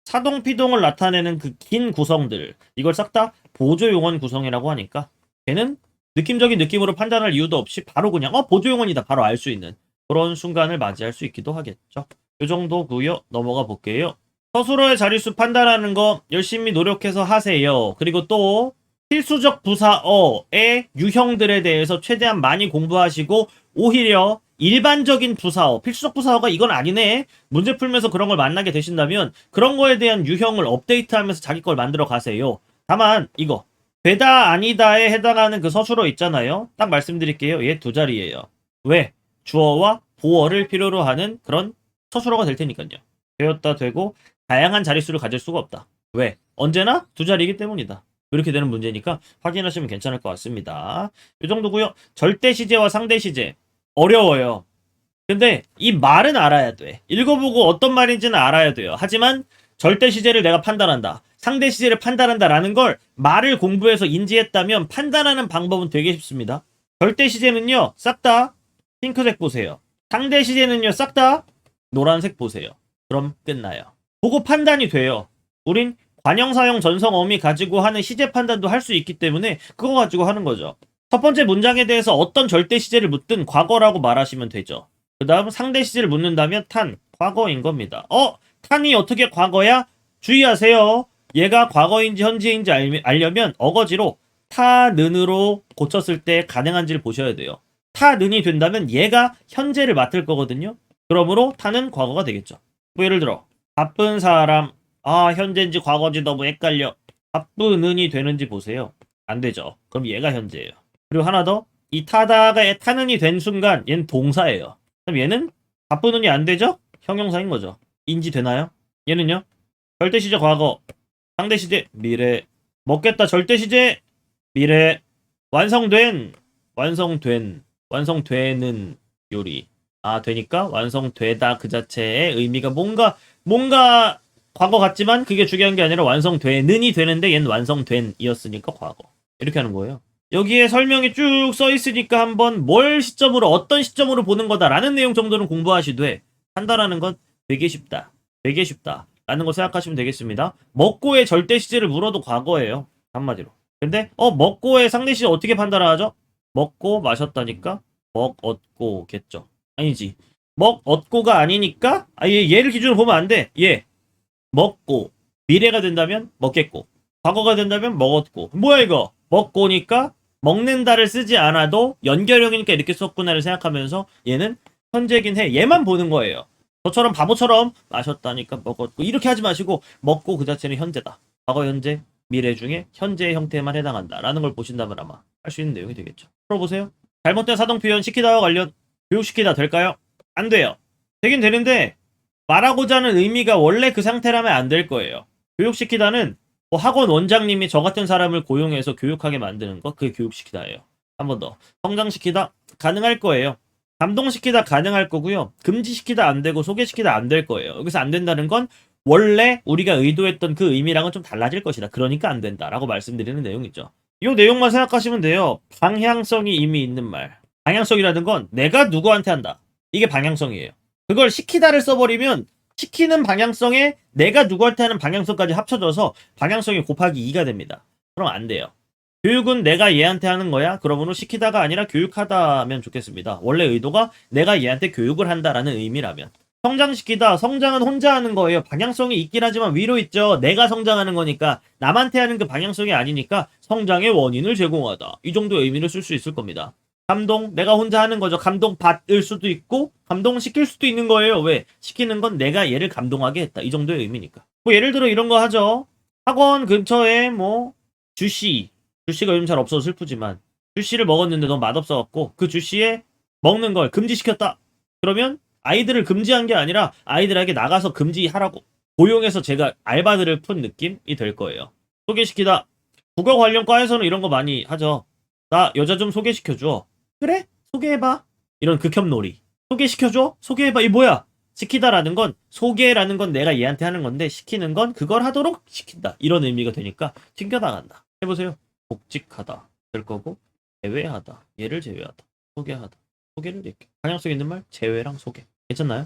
[SPEAKER 1] 사동피동을 나타내는 그 긴 구성들 이걸 싹 다 보조용언 구성이라고 하니까 걔는 느낌적인 느낌으로 판단할 이유도 없이 바로 그냥 보조용언이다 바로 알 수 있는 그런 순간을 맞이할 수 있기도 하겠죠. 이 정도고요. 넘어가 볼게요. 서술어의 자릿수 판단하는 거 열심히 노력해서 하세요. 그리고 또 필수적 부사어의 유형들에 대해서 최대한 많이 공부하시고 오히려 일반적인 부사어, 필수적 부사어가 이건 아니네. 문제 풀면서 그런 걸 만나게 되신다면 그런 거에 대한 유형을 업데이트하면서 자기 걸 만들어 가세요. 다만 이거 되다 아니다에 해당하는 그 서술어 있잖아요. 딱 말씀드릴게요. 얘 두 자리예요. 왜? 주어와 보어를 필요로 하는 그런 서술어가 될 테니까요. 되었다 되고 다양한 자릿수를 가질 수가 없다. 왜? 언제나 두 자리이기 때문이다. 이렇게 되는 문제니까 확인하시면 괜찮을 것 같습니다. 이 정도고요. 절대 시제와 상대 시제 어려워요. 근데 이 말은 알아야 돼. 읽어보고 어떤 말인지는 알아야 돼요. 하지만 절대 시제를 내가 판단한다. 상대 시제를 판단한다라는 걸 말을 공부해서 인지했다면 판단하는 방법은 되게 쉽습니다. 절대 시제는요. 싹 다 핑크색 보세요. 상대 시제는요. 싹 다 노란색 보세요. 그럼 끝나요. 보고 판단이 돼요. 우린 관형사형 전성어미 가지고 하는 시제 판단도 할 수 있기 때문에 그거 가지고 하는 거죠. 첫 번째 문장에 대해서 어떤 절대 시제를 묻든 과거라고 말하시면 되죠. 그 다음 상대 시제를 묻는다면 탄, 과거인 겁니다. 탄이 어떻게 과거야? 주의하세요. 얘가 과거인지 현재인지 알려면 어거지로 타는으로 고쳤을 때 가능한지를 보셔야 돼요. 타는이 된다면 얘가 현재를 맡을 거거든요. 그러므로 타는 과거가 되겠죠. 뭐 예를 들어 바쁜 사람 현재인지 과거인지 너무 헷갈려. 바쁘는이 되는지 보세요. 안 되죠. 그럼 얘가 현재예요. 그리고 하나 더. 이 타다가 타는이 된 순간 얘는 동사예요. 그럼 얘는 바쁘는이 안 되죠? 형용사인 거죠. 인지 되나요? 얘는요. 절대시제 과거. 상대시제 미래. 먹겠다 절대시제 미래. 완성되는 요리. 되니까 완성되다 그 자체의 의미가 뭔가 과거 같지만 그게 중요한 게 아니라 완성되는이 되는데 얘는 완성된이었으니까 과거. 이렇게 하는 거예요. 여기에 설명이 쭉 써 있으니까 한번 뭘 시점으로 어떤 시점으로 보는 거다라는 내용 정도는 공부하시되 한다라는 건 되게 쉽다. 되게 쉽다. 라는 거 생각하시면 되겠습니다. 먹고의 절대 시제를 물어도 과거예요. 한마디로. 근데 먹고의 상대 시제 어떻게 판단하죠? 먹고 마셨다니까 먹었고겠죠. 아니지. 먹었고가 아니니까 얘를 기준으로 보면 안 돼. 얘 먹고 미래가 된다면 먹겠고 과거가 된다면 먹었고 뭐야 이거 먹고니까 먹는다를 쓰지 않아도 연결형이니까 이렇게 썼구나를 생각하면서 얘는 현재긴 해. 얘만 보는 거예요. 저처럼 바보처럼 마셨다니까 먹었고 이렇게 하지 마시고 먹고 그 자체는 현재다. 과거 현재 미래 중에 현재의 형태에만 해당한다 라는 걸 보신다면 아마 할 수 있는 내용이 되겠죠. 풀어보세요. 잘못된 사동 표현 시키다와 관련 교육시키다 될까요? 안 돼요. 되긴 되는데 말하고자 하는 의미가 원래 그 상태라면 안 될 거예요. 교육시키다는 뭐 학원 원장님이 저 같은 사람을 고용해서 교육하게 만드는 거 그게 교육시키다예요. 한 번 더. 성장시키다 가능할 거예요. 감동시키다 가능할 거고요. 금지시키다 안 되고 소개시키다 안 될 거예요. 여기서 안 된다는 건 원래 우리가 의도했던 그 의미랑은 좀 달라질 것이다. 그러니까 안 된다라고 말씀드리는 내용이죠. 이 내용만 생각하시면 돼요. 방향성이 이미 있는 말. 방향성이라는 건 내가 누구한테 한다. 이게 방향성이에요. 그걸 시키다를 써버리면 시키는 방향성에 내가 누구한테 하는 방향성까지 합쳐져서 방향성이 곱하기 2가 됩니다. 그럼 안 돼요. 교육은 내가 얘한테 하는 거야. 그러므로 시키다가 아니라 교육하다면 좋겠습니다. 원래 의도가 내가 얘한테 교육을 한다라는 의미라면. 성장시키다. 성장은 혼자 하는 거예요. 방향성이 있긴 하지만 위로 있죠. 내가 성장하는 거니까 남한테 하는 그 방향성이 아니니까 성장의 원인을 제공하다. 이 정도의 의미를 쓸 수 있을 겁니다. 감동, 내가 혼자 하는 거죠. 감동 받을 수도 있고 감동시킬 수도 있는 거예요. 왜? 시키는 건 내가 얘를 감동하게 했다. 이 정도의 의미니까. 뭐 예를 들어 이런 거 하죠. 학원 근처에 뭐 주씨가 요즘 잘 없어서 슬프지만 주씨를 먹었는데 너무 맛없어갖고 그 주씨에 먹는 걸 금지시켰다. 그러면 아이들을 금지한 게 아니라 아이들에게 나가서 금지하라고 고용해서 제가 알바들을 푼 느낌이 될 거예요. 소개시키다. 국어 관련 과에서는 이런 거 많이 하죠. 나 여자 좀 소개시켜줘. 그래? 소개해봐. 이런 극혐놀이. 소개시켜줘? 소개해봐. 이 뭐야? 시키다라는 건 소개라는 건 내가 얘한테 하는 건데 시키는 건 그걸 하도록 시킨다. 이런 의미가 되니까 튕겨나간다. 해보세요. 복직하다 될 거고 제외하다. 얘를 제외하다. 소개하다. 소개를 이렇게. 방향성 있는 말 제외랑 소개. 괜찮나요?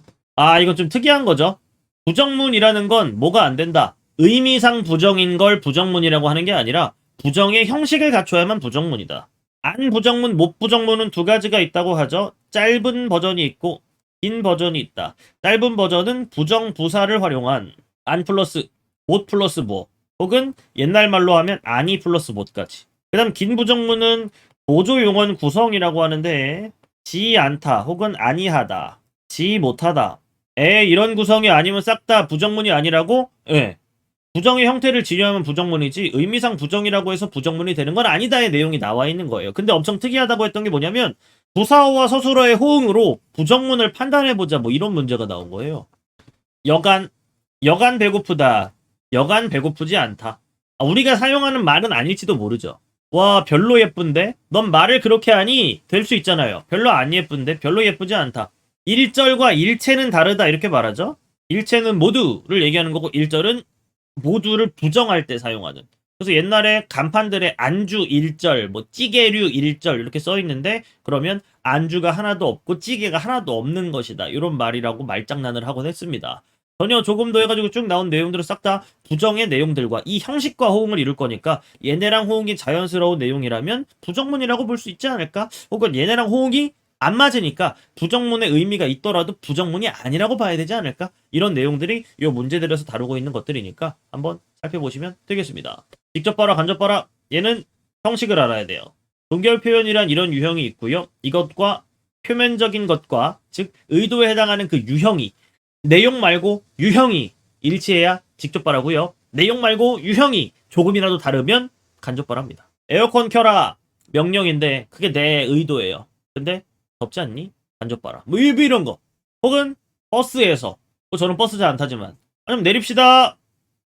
[SPEAKER 1] 이건 좀 특이한 거죠. 부정문이라는 건 뭐가 안 된다. 의미상 부정인 걸 부정문이라고 하는 게 아니라 부정의 형식을 갖춰야만 부정문이다. 안 부정문, 못 부정문은 두 가지가 있다고 하죠. 짧은 버전이 있고 긴 버전이 있다. 짧은 버전은 부정 부사를 활용한 안 플러스 못 플러스 뭐 혹은 옛날 말로 하면 아니 플러스 못까지. 그 다음 긴 부정문은 보조용언 구성이라고 하는데 지 않다 혹은 아니하다 지 못하다 이런 구성이 아니면 싹 다 부정문이 아니라고? 예. 부정의 형태를 지려하면 부정문이지 의미상 부정이라고 해서 부정문이 되는 건 아니다의 내용이 나와 있는 거예요. 근데 엄청 특이하다고 했던 게 뭐냐면 부사어와 서술어의 호응으로 부정문을 판단해보자 뭐 이런 문제가 나온 거예요. 여간 배고프다. 여간 배고프지 않다. 우리가 사용하는 말은 아닐지도 모르죠. 와 별로 예쁜데? 넌 말을 그렇게 하니? 될 수 있잖아요. 별로 안 예쁜데? 별로 예쁘지 않다. 일절과 일체는 다르다 이렇게 말하죠. 일체는 모두를 얘기하는 거고 일절은 모두를 부정할 때 사용하는. 그래서 옛날에 간판들에 안주 1절, 뭐 찌개류 1절 이렇게 써 있는데 그러면 안주가 하나도 없고 찌개가 하나도 없는 것이다. 이런 말이라고 말장난을 하곤 했습니다. 전혀 조금 더 해가지고 쭉 나온 내용들을 싹 다 부정의 내용들과 이 형식과 호응을 이룰 거니까 얘네랑 호응이 자연스러운 내용이라면 부정문이라고 볼 수 있지 않을까? 혹은 얘네랑 호응이 안 맞으니까 부정문의 의미가 있더라도 부정문이 아니라고 봐야 되지 않을까? 이런 내용들이 이 문제들에서 다루고 있는 것들이니까 한번 살펴보시면 되겠습니다. 직접 봐라 간접 봐라 얘는 형식을 알아야 돼요. 동결 표현이란 이런 유형이 있고요. 이것과 표면적인 것과 즉 의도에 해당하는 그 유형이 내용 말고 유형이 일치해야 직접 봐라고요. 내용 말고 유형이 조금이라도 다르면 간접 봐랍니다. 에어컨 켜라 명령인데 그게 내 의도예요. 근데 덥지 않니? 간접 봐라. 뭐 이런 거. 혹은 버스에서 저는 버스 잘 안 타지만 아니면 내립시다.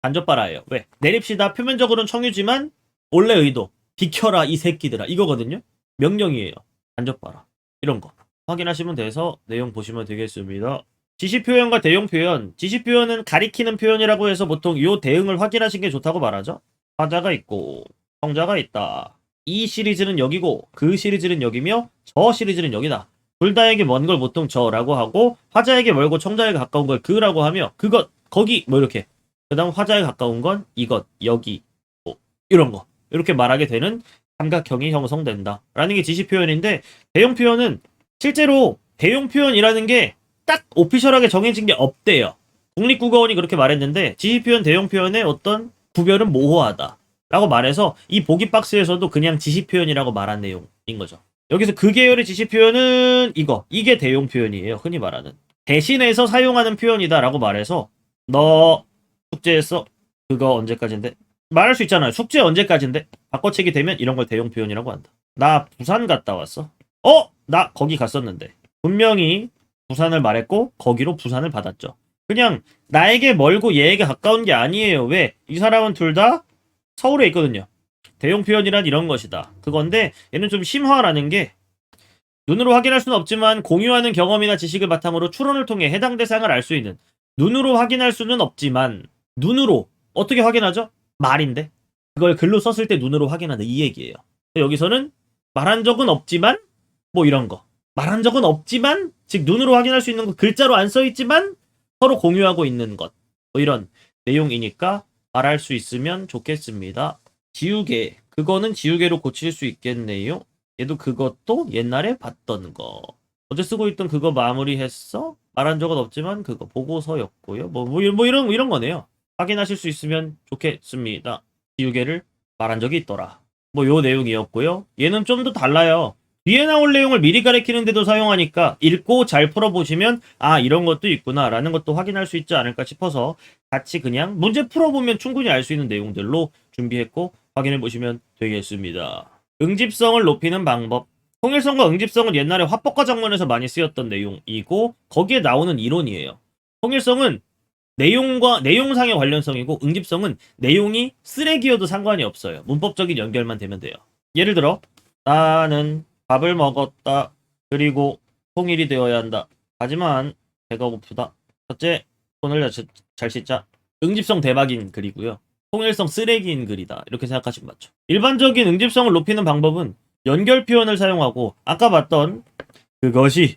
[SPEAKER 1] 간접 봐라예요. 왜? 내립시다. 표면적으로는 청유지만 원래 의도 비켜라 이 새끼들아 이거거든요. 명령이에요. 간접 봐라. 이런 거 확인하시면 돼서 내용 보시면 되겠습니다. 지시 표현과 대용 표현. 지시 표현은 가리키는 표현이라고 해서 보통 요 대응을 확인하시는 게 좋다고 말하죠. 화자가 있고 청자가 있다. 이 시리즈는 여기고 그 시리즈는 여기며 저 시리즈는 여기다. 둘 다에게 먼 걸 보통 저라고 하고 화자에게 멀고 청자에게 가까운 걸 그라고 하며 그것 거기 뭐 이렇게 그 다음 화자에 가까운 건 이것 여기 뭐 이런 거 이렇게 말하게 되는 삼각형이 형성된다 라는 게 지시 표현인데 대용 표현은 실제로 대용 표현이라는 게 딱 오피셜하게 정해진 게 없대요. 국립국어원이 그렇게 말했는데 지시 표현 대용 표현의 어떤 구별은 모호하다 라고 말해서 이 보기 박스에서도 그냥 지시 표현이라고 말한 내용인 거죠. 여기서 그 계열의 지시 표현은 이게 대용 표현이에요. 흔히 말하는 대신해서 사용하는 표현이다 라고 말해서 너 숙제했어? 그거 언제까지인데? 말할 수 있잖아요. 숙제 언제까지인데? 바꿔치기 되면 이런 걸 대용 표현이라고 한다. 나 부산 갔다 왔어. 나 거기 갔었는데. 분명히 부산을 말했고 거기로 부산을 받았죠. 그냥 나에게 멀고 얘에게 가까운 게 아니에요. 왜? 이 사람은 둘 다 서울에 있거든요. 대용 표현이란 이런 것이다. 그건데 얘는 좀 심화라는 게 눈으로 확인할 수는 없지만 공유하는 경험이나 지식을 바탕으로 추론을 통해 해당 대상을 알 수 있는 눈으로 확인할 수는 없지만 눈으로 어떻게 확인하죠? 말인데 그걸 글로 썼을 때 눈으로 확인한다 이 얘기예요. 여기서는 말한 적은 없지만 뭐 이런 거 말한 적은 없지만 즉 눈으로 확인할 수 있는 거 글자로 안 써있지만 서로 공유하고 있는 것 뭐 이런 내용이니까 말할 수 있으면 좋겠습니다. 지우개 그거는 지우개로 고칠 수 있겠네요. 얘도 그것도 옛날에 봤던 거. 어제 쓰고 있던 그거 마무리했어? 말한 적은 없지만 그거 보고서였고요. 이런 거네요. 확인하실 수 있으면 좋겠습니다. 지우개를 말한 적이 있더라. 뭐 요 내용이었고요. 얘는 좀 더 달라요. 뒤에 나올 내용을 미리 가리키는데도 사용하니까 읽고 잘 풀어보시면 아 이런 것도 있구나 라는 것도 확인할 수 있지 않을까 싶어서 같이 그냥 문제 풀어보면 충분히 알 수 있는 내용들로 준비했고 확인해보시면 되겠습니다. 응집성을 높이는 방법. 통일성과 응집성은 옛날에 화법과 작문에서 많이 쓰였던 내용이고 거기에 나오는 이론이에요. 통일성은 내용상의 관련성이고 응집성은 내용이 쓰레기여도 상관이 없어요. 문법적인 연결만 되면 돼요. 예를 들어 나는 밥을 먹었다. 그리고 통일이 되어야 한다. 하지만 배가 고프다. 첫째, 손을 잘 씻자. 응집성 대박인 글이고요. 통일성 쓰레기인 글이다. 이렇게 생각하시면 맞죠. 일반적인 응집성을 높이는 방법은 연결 표현을 사용하고 아까 봤던 그것이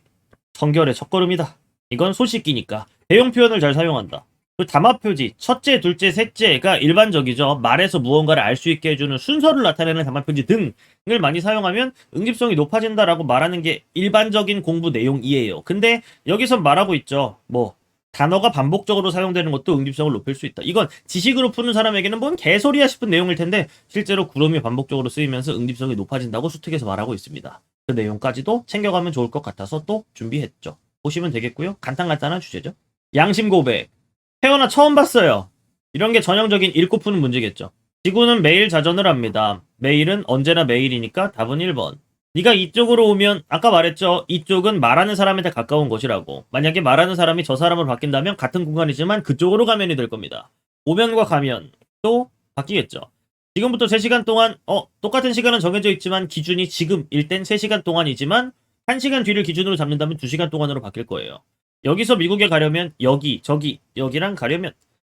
[SPEAKER 1] 성결의 첫걸음이다. 이건 소식기니까 대용 표현을 잘 사용한다. 그 담화 표지 첫째, 둘째, 셋째가 일반적이죠. 말에서 무언가를 알 수 있게 해주는 순서를 나타내는 담화 표지 등을 많이 사용하면 응집성이 높아진다라고 말하는 게 일반적인 공부 내용이에요. 근데 여기서 말하고 있죠. 뭐 단어가 반복적으로 사용되는 것도 응집성을 높일 수 있다. 이건 지식으로 푸는 사람에게는 뭔 개소리야 싶은 내용일 텐데 실제로 구름이 반복적으로 쓰이면서 응집성이 높아진다고 수특에서 말하고 있습니다. 그 내용까지도 챙겨가면 좋을 것 같아서 또 준비했죠. 보시면 되겠고요. 간단한 주제죠. 양심 고백. 태어나 처음 봤어요. 이런 게 전형적인 읽고 푸는 문제겠죠. 지구는 매일 자전을 합니다. 매일은 언제나 매일이니까 답은 1번. 네가 이쪽으로 오면 아까 말했죠. 이쪽은 말하는 사람한테 가까운 곳이라고. 만약에 말하는 사람이 저 사람으로 바뀐다면 같은 공간이지만 그쪽으로 가면이 될 겁니다. 오면과 가면 또 바뀌겠죠. 지금부터 3시간 동안 똑같은 시간은 정해져 있지만 기준이 지금일 땐 3시간 동안이지만 1시간 뒤를 기준으로 잡는다면 2시간 동안으로 바뀔 거예요. 여기서 미국에 가려면 여기, 저기, 여기랑 가려면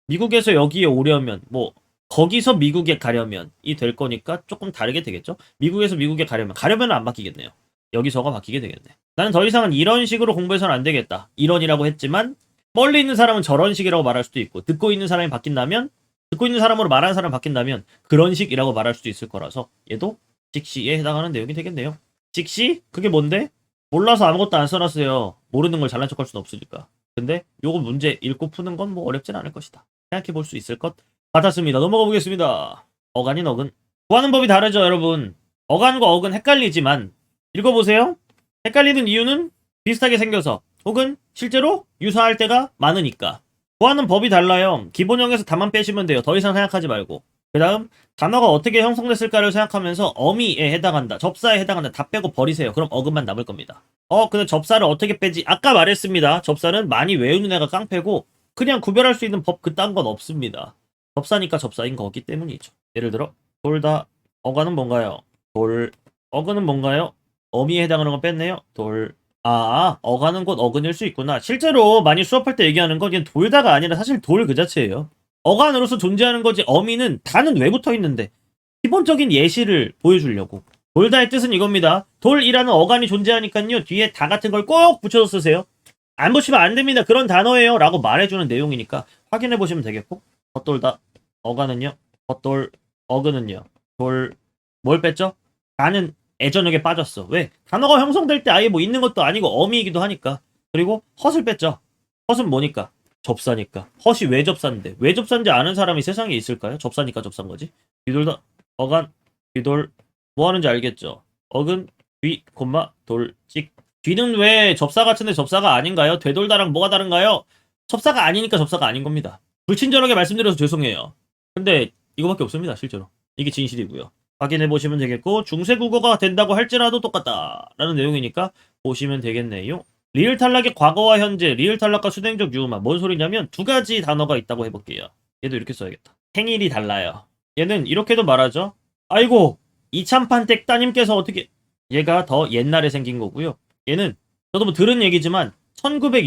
[SPEAKER 1] 미국에서 여기에 오려면 뭐 거기서 미국에 가려면 이 될 거니까 조금 다르게 되겠죠. 미국에서 미국에 가려면 안 바뀌겠네요. 여기서가 바뀌게 되겠네. 나는 더 이상은 이런 식으로 공부해서는 안 되겠다. 이런이라고 했지만 멀리 있는 사람은 저런 식이라고 말할 수도 있고 듣고 있는 사람이 바뀐다면 듣고 있는 사람으로 말하는 사람이 바뀐다면 그런 식이라고 말할 수도 있을 거라서 얘도 직시에 해당하는 내용이 되겠네요. 직시? 그게 뭔데? 몰라서 아무것도 안 써놨어요. 모르는 걸 잘난 척할 수는 없으니까. 근데 요거 문제 읽고 푸는 건 뭐 어렵진 않을 것이다. 생각해 볼 수 있을 것 같았습니다. 넘어가 보겠습니다. 어간인 어근. 구하는 법이 다르죠, 여러분. 어간과 어근 헷갈리지만 읽어보세요. 헷갈리는 이유는 비슷하게 생겨서 혹은 실제로 유사할 때가 많으니까. 구하는 법이 달라요. 기본형에서 다만 빼시면 돼요. 더 이상 생각하지 말고. 그 다음 단어가 어떻게 형성됐을까를 생각하면서 어미에 해당한다. 접사에 해당한다. 다 빼고 버리세요. 그럼 어근만 남을 겁니다. 근데 접사를 어떻게 빼지? 아까 말했습니다. 접사는 많이 외우는 애가 깡패고 그냥 구별할 수 있는 법 그딴 건 없습니다. 접사니까 접사인 거기 때문이죠. 예를 들어 돌다. 어간은 뭔가요? 돌. 어근은 뭔가요? 어미에 해당하는 건 뺐네요. 돌. 어가는 곧 어근일 수 있구나. 실제로 많이 수업할 때 얘기하는 건 그냥 돌다가 아니라 사실 돌 그 자체예요. 어간으로서 존재하는 거지 어미는 다는 왜 붙어 있는데 기본적인 예시를 보여주려고. 돌다의 뜻은 이겁니다. 돌이라는 어간이 존재하니까요. 뒤에 다 같은 걸 꼭 붙여서 쓰세요. 안 붙이면 안 됩니다. 그런 단어예요. 라고 말해주는 내용이니까 확인해 보시면 되겠고. 겉돌다. 어간은요. 겉돌. 어근은요. 돌. 뭘 뺐죠? 나는 애저녁에 빠졌어. 왜? 단어가 형성될 때 아예 뭐 있는 것도 아니고 어미이기도 하니까. 그리고 헛을 뺐죠. 헛은 뭐니까? 접사니까. 헛이 왜 접사인데? 왜 접사인지 아는 사람이 세상에 있을까요? 접사니까 접사인 거지. 뒤돌다. 어간. 뒤돌. 뭐 하는지 알겠죠? 어근. 뒤. 콤마. 돌. 찍. 뒤는 왜 접사 같은데 접사가 아닌가요? 되돌다랑 뭐가 다른가요? 접사가 아니니까 접사가 아닌 겁니다. 불친절하게 말씀드려서 죄송해요. 근데 이거밖에 없습니다. 실제로. 이게 진실이고요. 확인해 보시면 되겠고 중세 국어가 된다고 할지라도 똑같다라는 내용이니까 보시면 되겠네요. 리을 탈락의 과거와 현재, 리을 탈락과 수냉적 유음화. 뭔 소리냐면 두 가지 단어가 있다고 해볼게요. 얘도 이렇게 써야겠다. 생일이 달라요. 얘는 이렇게도 말하죠. 아이고 이참판댁 따님께서 어떻게 얘가 더 옛날에 생긴 거고요. 얘는 저도 뭐 들은 얘기지만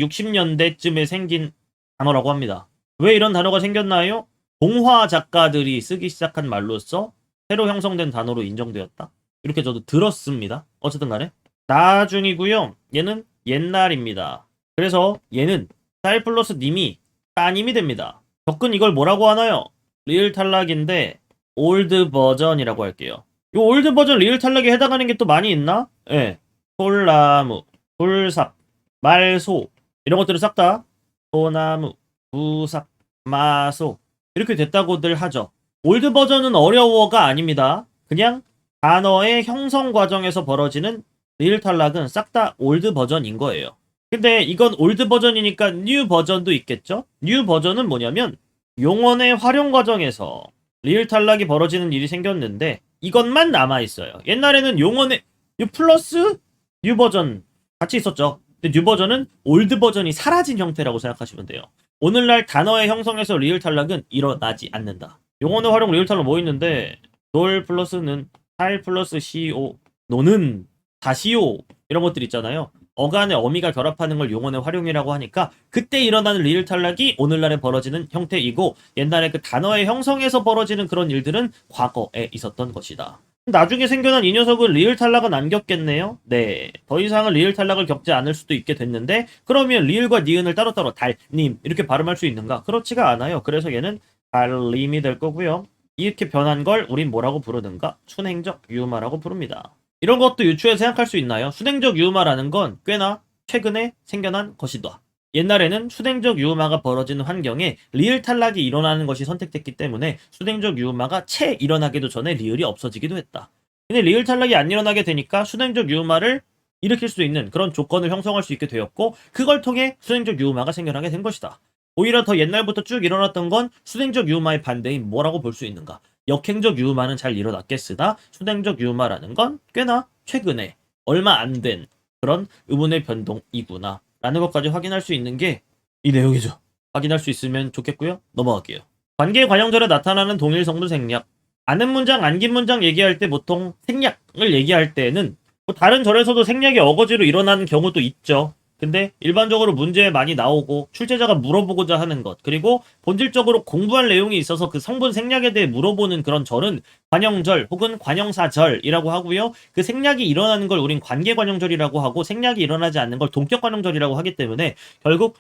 [SPEAKER 1] 1960년대쯤에 생긴 단어라고 합니다. 왜 이런 단어가 생겼나요? 동화 작가들이 쓰기 시작한 말로써 새로 형성된 단어로 인정되었다. 이렇게 저도 들었습니다. 어쨌든 간에 나중이고요. 얘는 옛날입니다. 그래서 얘는 쌀 플러스 님이 따님이 됩니다. 적근 이걸 뭐라고 하나요? 리을 탈락인데 올드 버전이라고 할게요. 이 올드 버전 리을 탈락에 해당하는 게 또 많이 있나? 예. 솔나무, 돌삽, 말소 이런 것들을 싹 다 소나무, 부삽, 마소 이렇게 됐다고들 하죠. 올드 버전은 어려워가 아닙니다. 그냥 단어의 형성 과정에서 벌어지는 리을 탈락은 싹 다 올드 버전인 거예요. 근데 이건 올드 버전이니까 뉴 버전도 있겠죠? 뉴 버전은 뭐냐면 용언의 활용 과정에서 리을 탈락이 벌어지는 일이 생겼는데 이것만 남아있어요. 옛날에는 용언의 뉴 플러스 뉴 버전 같이 있었죠. 근데 뉴 버전은 올드 버전이 사라진 형태라고 생각하시면 돼요. 오늘날 단어의 형성에서 리을 탈락은 일어나지 않는다. 용언의 활용 리을 탈락 뭐 있는데 놀 플러스는 살 플러스 CO 노는 다시오 이런 것들 있잖아요. 어간의 어미가 결합하는 걸 용언의 활용이라고 하니까 그때 일어나는 리을 탈락이 오늘날에 벌어지는 형태이고 옛날에 그 단어의 형성에서 벌어지는 그런 일들은 과거에 있었던 것이다. 나중에 생겨난 이 녀석은 리을 탈락은 안 겪겠네요. 네, 더 이상은 리을 탈락을 겪지 않을 수도 있게 됐는데 그러면 리을과 니은을 따로따로 달님 이렇게 발음할 수 있는가? 그렇지가 않아요. 그래서 얘는 달림이 될 거고요. 이렇게 변한 걸 우린 뭐라고 부르는가? 순행적 유음화라고 부릅니다. 이런 것도 유추해 생각할 수 있나요? 순행적 유음화라는 건 꽤나 최근에 생겨난 것이다. 옛날에는 수냉적 유음화가 벌어지는 환경에 리을 탈락이 일어나는 것이 선택됐기 때문에 수냉적 유음화가 채 일어나기도 전에 리을이 없어지기도 했다. 근데 리을 탈락이 안 일어나게 되니까 수냉적 유음화를 일으킬 수 있는 그런 조건을 형성할 수 있게 되었고 그걸 통해 수냉적 유음화가 생겨나게 된 것이다. 오히려 더 옛날부터 쭉 일어났던 건 수냉적 유음화의 반대인 뭐라고 볼 수 있는가? 역행적 유음화는 잘 일어났겠으나 수냉적 유음화라는 건 꽤나 최근에 얼마 안 된 그런 의문의 변동이구나 라는 것까지 확인할 수 있는 게 이 내용이죠. 확인할 수 있으면 좋겠고요. 넘어갈게요. 관계 관형절에 나타나는 동일 성분 생략. 아는 문장, 안긴 문장 얘기할 때 보통 생략을 얘기할 때는 뭐 다른 절에서도 생략이 어거지로 일어나는 경우도 있죠. 근데 일반적으로 문제에 많이 나오고 출제자가 물어보고자 하는 것 그리고 본질적으로 공부할 내용이 있어서 그 성분 생략에 대해 물어보는 그런 절은 관형절 혹은 관형사절이라고 하고요. 그 생략이 일어나는 걸 우린 관계관형절이라고 하고 생략이 일어나지 않는 걸 동격관형절이라고 하기 때문에 결국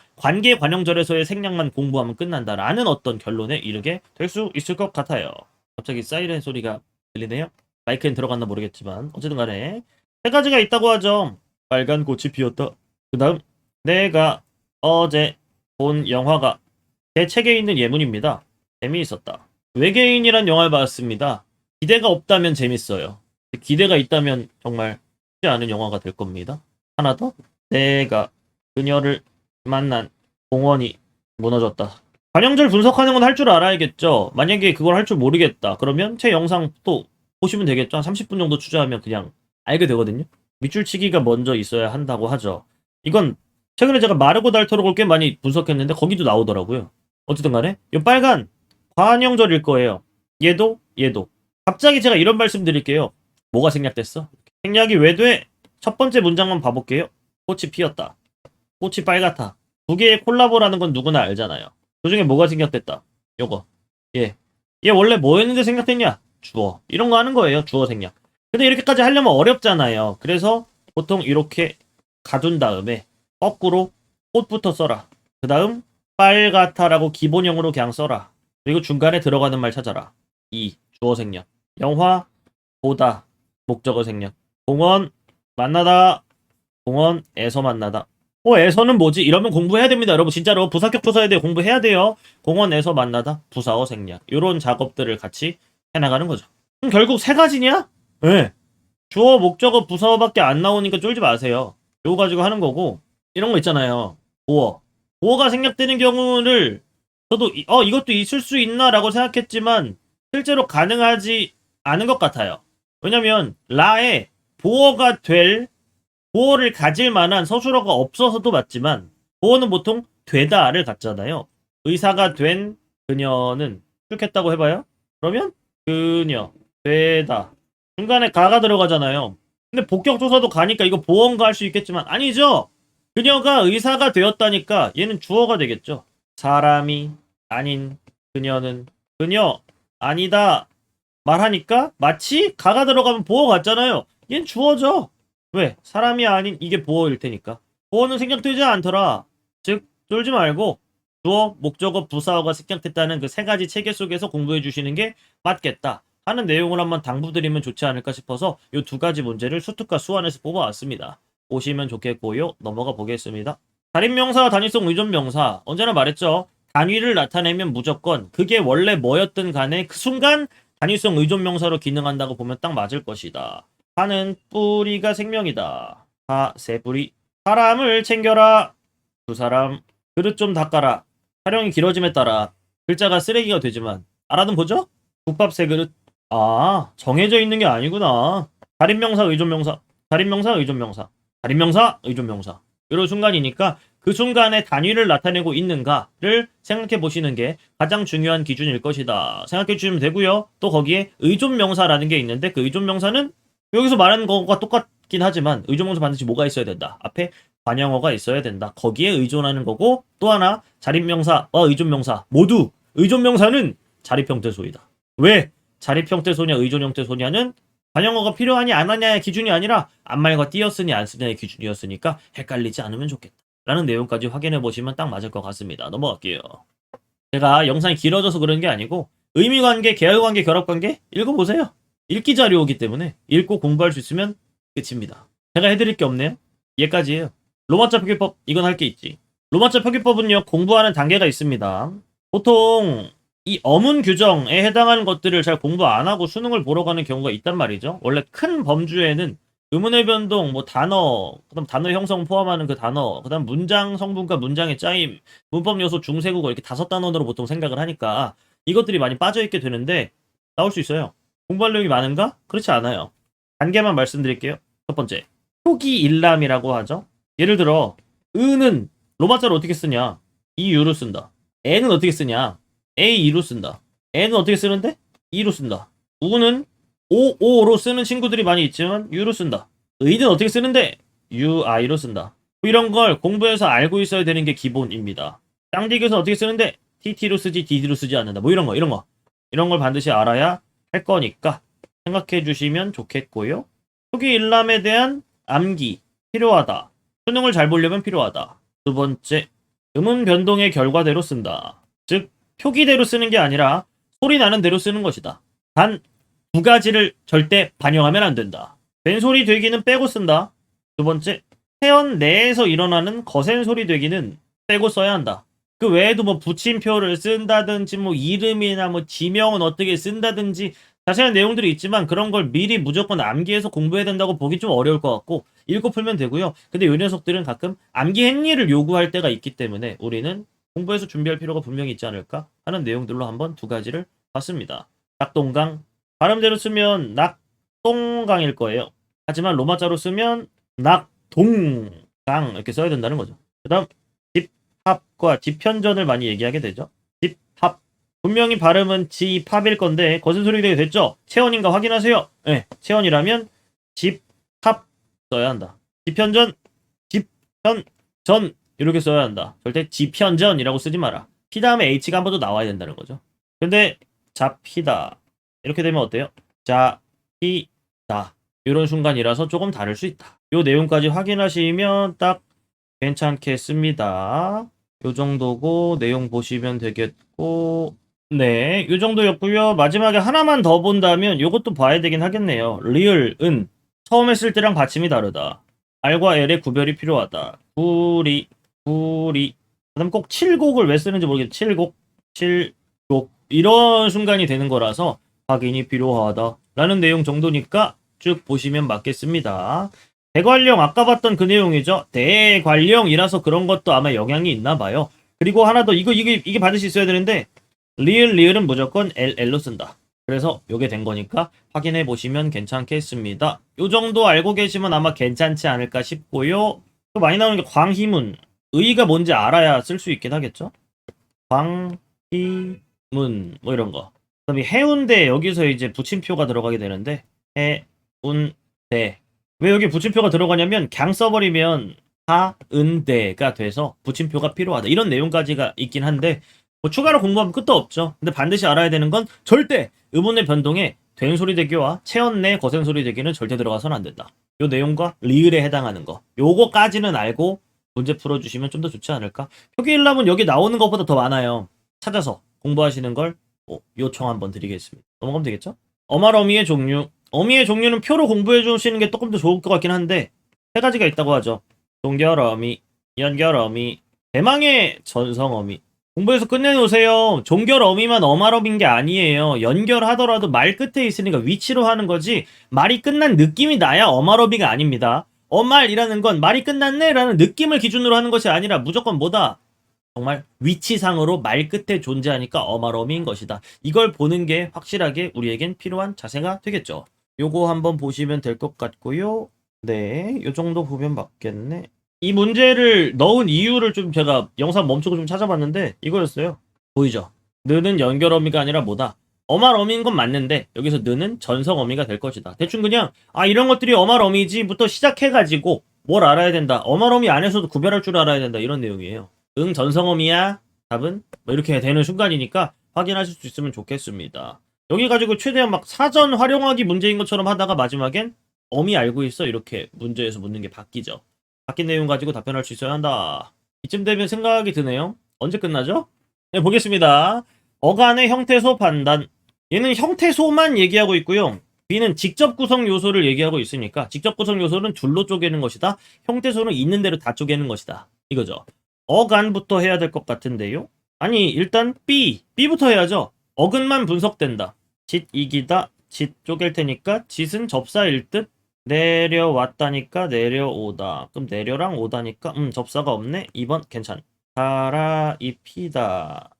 [SPEAKER 1] 관계관형절에서의 생략만 공부하면 끝난다라는 어떤 결론에 이르게 될 수 있을 것 같아요. 갑자기 사이렌 소리가 들리네요. 마이크엔 들어갔나 모르겠지만 어쨌든 간에 세 가지가 있다고 하죠. 빨간 꽃이 피었다. 그 다음 내가 어제 본 영화가 제 책에 있는 예문입니다. 재미있었다. 외계인이란 영화를 봤습니다. 기대가 없다면 재밌어요. 기대가 있다면 정말 쉽지 않은 영화가 될 겁니다. 하나 더. 내가 그녀를 만난 공원이 무너졌다. 관형절 분석하는 건 할 줄 알아야겠죠. 만약에 그걸 할 줄 모르겠다. 그러면 제 영상 또 보시면 되겠죠. 한 30분 정도 투자하면 그냥 알게 되거든요. 밑줄치기가 먼저 있어야 한다고 하죠. 이건 최근에 제가 마르고 닳도록을 꽤 많이 분석했는데 거기도 나오더라고요. 어쨌든 간에 이 빨간 관형절일 거예요. 얘도 갑자기 제가 이런 말씀 드릴게요. 뭐가 생략됐어? 생략이 왜 돼? 첫 번째 문장만 봐볼게요. 꽃이 피었다. 꽃이 빨갛다. 두 개의 콜라보라는 건 누구나 알잖아요. 그 중에 뭐가 생략됐다? 요거. 얘 원래 뭐였는데 생략됐냐? 주어. 이런 거 하는 거예요. 주어 생략. 근데 이렇게까지 하려면 어렵잖아요. 그래서 보통 이렇게 가둔 다음에 거꾸로 꽃부터 써라. 그 다음 빨갛다라고 기본형으로 그냥 써라. 그리고 중간에 들어가는 말 찾아라. 주어 생략. 영화 보다 목적어 생략. 공원 만나다 공원에서 만나다. 에서는 뭐지? 이러면 공부해야 됩니다. 여러분 진짜로 부사격 조사에 대해 공부해야 돼요. 공원에서 만나다 부사어 생략. 이런 작업들을 같이 해나가는 거죠. 그럼 결국 세 가지냐? 네. 주어 목적어 부사어밖에 안 나오니까 쫄지 마세요. 이거 가지고 하는 거고 이런 거 있잖아요. 보어가 생략되는 경우를 저도 이것도 있을 수 있나라고 생각했지만 실제로 가능하지 않은 것 같아요. 왜냐면 라에 보어를 가질 만한 서술어가 없어서도 맞지만 보어는 보통 되다를 갖잖아요. 의사가 된 그녀는 출첵했다고 해봐요. 그러면 그녀 되다 중간에 가가 들어가잖아요. 근데 복격조사도 가니까 이거 보어인가 할 수 있겠지만 아니죠. 그녀가 의사가 되었다니까 얘는 주어가 되겠죠. 사람이 아닌 그녀 아니다 말하니까 마치 가가 들어가면 보어 같잖아요. 얘는 주어죠. 왜? 사람이 아닌 이게 보어일 테니까. 보어는 생략되지 않더라. 즉 쫄지 말고 주어, 목적어, 부사어가 생략됐다는 그 세 가지 체계 속에서 공부해 주시는 게 맞겠다 하는 내용을 한번 당부드리면 좋지 않을까 싶어서 이 두 가지 문제를 수특과 수완에서 뽑아왔습니다. 보시면 좋겠고요. 넘어가 보겠습니다. 달인명사, 단위성 의존명사 언제나 말했죠. 단위를 나타내면 무조건 그게 원래 뭐였든 간에 그 순간 단위성 의존명사로 기능한다고 보면 딱 맞을 것이다. 하는 뿌리가 생명이다. 세 뿌리. 사람을 챙겨라. 두 사람. 그릇 좀 닦아라. 촬영이 길어짐에 따라 글자가 쓰레기가 되지만 알아는 보죠? 국밥 세 그릇. 정해져 있는 게 아니구나. 달인명사, 의존명사. 달인명사, 의존명사. 달인명사, 의존명사. 이런 순간이니까 그 순간에 단위를 나타내고 있는가를 생각해 보시는 게 가장 중요한 기준일 것이다. 생각해 주시면 되고요. 또 거기에 의존명사라는 게 있는데 그 의존명사는 여기서 말하는 거가 똑같긴 하지만 의존명사 반드시 뭐가 있어야 된다. 앞에 관형어가 있어야 된다. 거기에 의존하는 거고 또 하나 자립명사와 의존명사 모두 의존명사는 자립형태소이다. 왜? 자립형태소냐 의존형태소냐는 관형어가 필요하니 안 하냐의 기준이 아니라 앞말과 띄었으니 안 쓰냐의 기준이었으니까 헷갈리지 않으면 좋겠다. 라는 내용까지 확인해 보시면 딱 맞을 것 같습니다. 넘어갈게요. 제가 영상이 길어져서 그런 게 아니고 의미관계, 계열관계, 결합관계 읽어보세요. 읽기 자료이기 때문에 읽고 공부할 수 있으면 끝입니다. 제가 해드릴 게 없네요. 얘까지예요. 로마자 표기법 이건 할 게 있지. 로마자 표기법은요 공부하는 단계가 있습니다. 보통 이 어문 규정에 해당하는 것들을 잘 공부 안 하고 수능을 보러 가는 경우가 있단 말이죠. 원래 큰 범주에는 의문의 변동, 단어, 그다음 단어 형성 포함하는 그 단어, 그다음 문장 성분과 문장의 짜임, 문법 요소 중세국어 이렇게 5단원으로 보통 생각을 하니까 이것들이 많이 빠져있게 되는데 나올 수 있어요. 공부할 내용이 많은가? 그렇지 않아요. 단계만 말씀드릴게요. 첫 번째, 표기 일람이라고 하죠. 예를 들어 은은 로마자로 어떻게 쓰냐? 이유로 쓴다. 애는 어떻게 쓰냐? A2로 쓴다. 애는 어떻게 쓰는데? 2로 쓴다. 우는 OO로 쓰는 친구들이 많이 있지만 U로 쓴다. 의는 어떻게 쓰는데? UI로 쓴다. 이런 걸 공부해서 알고 있어야 되는 게 기본입니다. 쌍디교에서 어떻게 쓰는데? TT로 쓰지 DD로 쓰지 않는다. 이런 걸 반드시 알아야 할 거니까 생각해 주시면 좋겠고요. 표기 일람에 대한 암기 필요하다. 수능을 잘 보려면 필요하다. 두 번째, 음운 변동의 결과대로 쓴다. 즉 표기대로 쓰는 게 아니라 소리 나는 대로 쓰는 것이다. 단 두 가지를 절대 반영하면 안 된다. 벤소리 되기는 빼고 쓴다. 두 번째, 회원 내에서 일어나는 거센 소리 되기는 빼고 써야 한다. 그 외에도 붙임표를 쓴다든지 이름이나 지명은 어떻게 쓴다든지 자세한 내용들이 있지만 그런 걸 미리 무조건 암기해서 공부해야 된다고 보기 좀 어려울 것 같고 읽고 풀면 되고요. 근데 이 녀석들은 가끔 암기 행위를 요구할 때가 있기 때문에 우리는 공부해서 준비할 필요가 분명히 있지 않을까 하는 내용들로 한번 두 가지를 봤습니다. 낙동강 발음대로 쓰면 낙동강일 거예요. 하지만 로마자로 쓰면 낙동강 이렇게 써야 된다는 거죠. 그 다음 집합과 집현전을 많이 얘기하게 되죠. 집합 분명히 발음은 지팝일 건데 거센 소리가 되게 됐죠. 체언인가 확인하세요. 네, 체언이라면 집합 써야 한다. 집현전 전 이렇게 써야 한다. 절대 지편전이라고 쓰지 마라. P 다음에 H가 한 번 더 나와야 된다는 거죠. 근데 잡히다 이렇게 되면 어때요? 잡히다 이런 순간이라서 조금 다를 수 있다. 요 내용까지 확인하시면 딱 괜찮겠습니다. 요 정도고 내용 보시면 되겠고 네, 요 정도였고요. 마지막에 하나만 더 본다면 요것도 봐야 되긴 하겠네요. 리을, 은 처음 했을 때랑 받침이 다르다. R과 L의 구별이 필요하다. 그다음 꼭 7곡을 왜 쓰는지 모르겠는데 7곡 이런 순간이 되는 거라서 확인이 필요하다 라는 내용 정도니까 쭉 보시면 맞겠습니다. 대관령 아까 봤던 그 내용이죠. 대관령이라서 그런 것도 아마 영향이 있나 봐요. 그리고 하나 더 이게 반드시 있어야 되는데 리을은 무조건 LL로 쓴다. 그래서 요게 된 거니까 확인해 보시면 괜찮겠습니다. 요 정도 알고 계시면 아마 괜찮지 않을까 싶고요. 또 많이 나오는 게 광희문. 의가 뭔지 알아야 쓸 수 있긴 하겠죠. 광희문 뭐 이런 거. 그다음에 해운대 여기서 이제 붙임표가 들어가게 되는데 해운대. 왜 여기 붙임표가 들어가냐면 그냥 써버리면 하은대가 돼서 붙임표가 필요하다. 이런 내용까지가 있긴 한데 뭐 추가로 공부하면 끝도 없죠. 근데 반드시 알아야 되는 건 절대 의문의 변동에 된소리 대기와 체언내 거센소리 대기는 절대 들어가서는 안 된다. 요 내용과 리을에 해당하는 거. 요거까지는 알고 문제 풀어주시면 좀 더 좋지 않을까? 표기일람은 여기 나오는 것보다 더 많아요. 찾아서 공부하시는 걸 요청 한번 드리겠습니다. 넘어가면 되겠죠? 어말어미의 종류. 어미의 종류는 표로 공부해 주시는 게 조금 더 좋을 것 같긴 한데 세 가지가 있다고 하죠. 종결어미, 연결어미, 대망의 전성어미. 공부해서 끝내놓으세요. 종결어미만 어말어미인 게 아니에요. 연결하더라도 말 끝에 있으니까 위치로 하는 거지 말이 끝난 느낌이 나야 어말어미가 아닙니다. 어말이라는 건 말이 끝났네 라는 느낌을 기준으로 하는 것이 아니라 무조건 뭐다? 정말 위치상으로 말 끝에 존재하니까 어말어미인 것이다. 이걸 보는 게 확실하게 우리에겐 필요한 자세가 되겠죠. 요거 한번 보시면 될 것 같고요. 네, 요 정도 보면 맞겠네. 이 문제를 넣은 이유를 좀 제가 영상 멈추고 좀 찾아봤는데 이거였어요. 보이죠? 느는 연결어미가 아니라 뭐다? 어말어미인 건 맞는데 여기서 느는 전성어미가 될 것이다. 대충 그냥 이런 것들이 어말어미지부터 시작해가지고 뭘 알아야 된다. 어말어미 안에서도 구별할 줄 알아야 된다. 이런 내용이에요. 응 전성어미야? 답은? 뭐 이렇게 되는 순간이니까 확인하실 수 있으면 좋겠습니다. 여기 가지고 최대한 막 사전 활용하기 문제인 것처럼 하다가 마지막엔 어미 알고 있어? 이렇게 문제에서 묻는 게 바뀌죠. 바뀐 내용 가지고 답변할 수 있어야 한다. 이쯤 되면 생각이 드네요. 언제 끝나죠? 네, 보겠습니다. 어간의 형태소 판단. 얘는 형태소만 얘기하고 있고요. B는 직접 구성 요소를 얘기하고 있으니까 직접 구성 요소는 둘로 쪼개는 것이다. 형태소는 있는 대로 다 쪼개는 것이다. 이거죠. 어간부터 해야 될 것 같은데요. 아니 일단 B부터 해야죠. 어근만 분석된다. 짓 이기다. 짓 쪼갤 테니까 짓은 접사일 듯. 내려왔다니까 내려오다. 그럼 내려랑 오다니까 접사가 없네. 2번 괜찮. 갈아입히다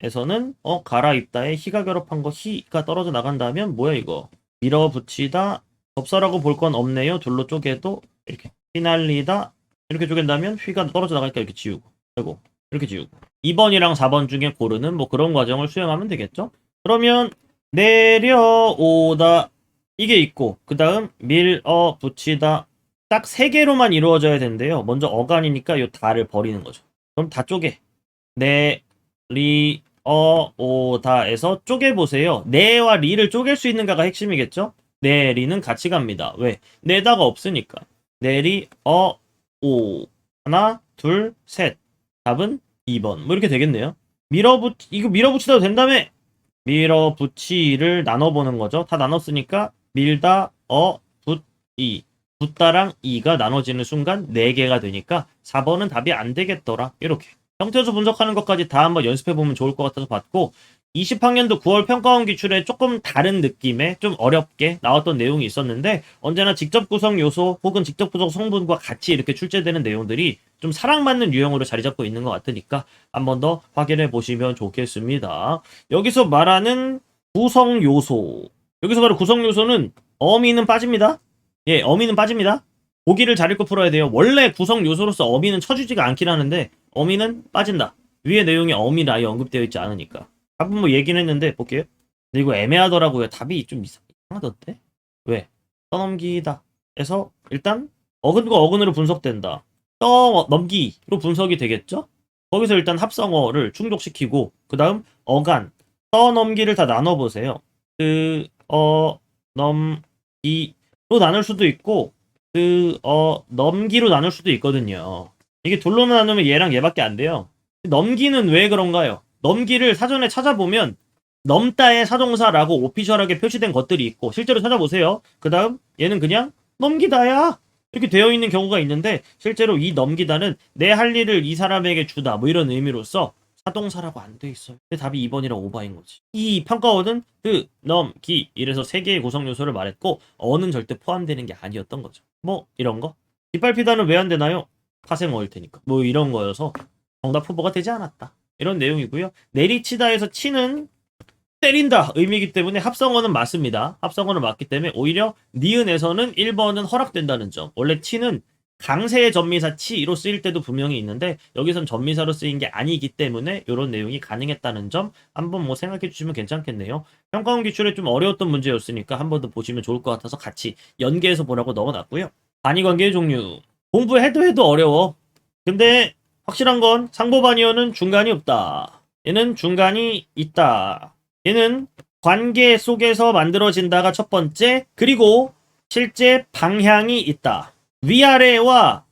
[SPEAKER 1] 에서는 갈아입다에 희가 결합한 거 희가 떨어져 나간다면 뭐야 이거. 밀어붙이다. 접사라고 볼 건 없네요. 둘로 쪼개도 이렇게 휘날리다 이렇게 쪼갠다면 휘가 떨어져 나가니까 이렇게 지우고 그리고 이렇게 지우고 2번이랑 4번 중에 고르는 뭐 그런 과정을 수행하면 되겠죠. 그러면 내려오다 이게 있고 그 다음 밀어붙이다 딱 3개로만 이루어져야 된대요. 먼저 어간이니까 요 다를 버리는 거죠. 그럼 다 쪼개. 내리어오다에서 쪼개보세요. 내와 리를 쪼갤 수 있는가가 핵심이겠죠? 내리는 같이 갑니다. 왜? 내다가 없으니까. 내리어오 하나 둘 셋 답은 2번 뭐 이렇게 되겠네요. 이거 밀어붙이다도 된다며. 밀어붙이를 나눠보는 거죠. 다 나눴으니까 밀다 붙이 붙다랑 이가 나눠지는 순간 4개가 되니까 4번은 답이 안 되겠더라. 이렇게 형태소 분석하는 것까지 다 한번 연습해보면 좋을 것 같아서 봤고 20학년도 9월 평가원 기출에 조금 다른 느낌의 좀 어렵게 나왔던 내용이 있었는데 언제나 직접 구성 요소 혹은 직접 구성 성분과 같이 이렇게 출제되는 내용들이 좀 사랑받는 유형으로 자리 잡고 있는 것 같으니까 한 번 더 확인해 보시면 좋겠습니다. 여기서 말하는 구성 요소 여기서 말하는 구성 요소는 어미는 빠집니다. 예, 어미는 빠집니다. 보기를 잘 읽고 풀어야 돼요. 원래 구성 요소로서 어미는 쳐주지가 않긴 하는데 어미는 빠진다. 위의 내용에 어미는 아예 언급되어 있지 않으니까. 답은 뭐 얘기는 했는데 볼게요. 근데 이거 애매하더라고요. 답이 좀 이상하던데? 왜? 떠넘기다. 해서 일단 어근과 어근으로 분석된다. 넘기로 분석이 되겠죠? 거기서 일단 합성어를 충족시키고 그 다음 어간, 넘기를 다 나눠보세요. 넘기로 나눌 수도 있고 넘기로 나눌 수도 있거든요. 이게 둘로 나누면 얘랑 얘밖에 안 돼요. 넘기는 왜 그런가요? 넘기를 사전에 찾아보면 넘다의 사동사라고 오피셜하게 표시된 것들이 있고 실제로 찾아보세요. 그 다음 얘는 그냥 넘기다야 이렇게 되어 있는 경우가 있는데 실제로 이 넘기다는 내 할 일을 이 사람에게 주다 뭐 이런 의미로서 사동사라고 안 돼 있어요. 근데 답이 2번이랑 오바인 거지. 이 평가어는 넘기 이래서 세 개의 구성 요소를 말했고 어는 절대 포함되는 게 아니었던 거죠. 뭐 이런 거. 뒷발피다는 왜 안 되나요? 파생어일 테니까. 뭐 이런 거여서 정답 후보가 되지 않았다. 이런 내용이고요. 내리치다에서 치는 때린다 의미이기 때문에 합성어는 맞습니다. 합성어는 맞기 때문에 오히려 니은에서는 1번은 허락된다는 점. 원래 치는 강세의 전미사 치로 쓰일 때도 분명히 있는데 여기선 전미사로 쓰인 게 아니기 때문에 이런 내용이 가능했다는 점 한번 뭐 생각해 주시면 괜찮겠네요. 평가원 기출에 좀 어려웠던 문제였으니까 한 번 더 보시면 좋을 것 같아서 같이 연계해서 보라고 넣어놨고요. 단위관계의 종류. 공부해도 어려워. 근데 확실한 건 상보반이어는 중간이 없다. 얘는 중간이 있다. 얘는 관계 속에서 만들어진다가 첫 번째, 그리고 실제 방향이 있다. 위아래와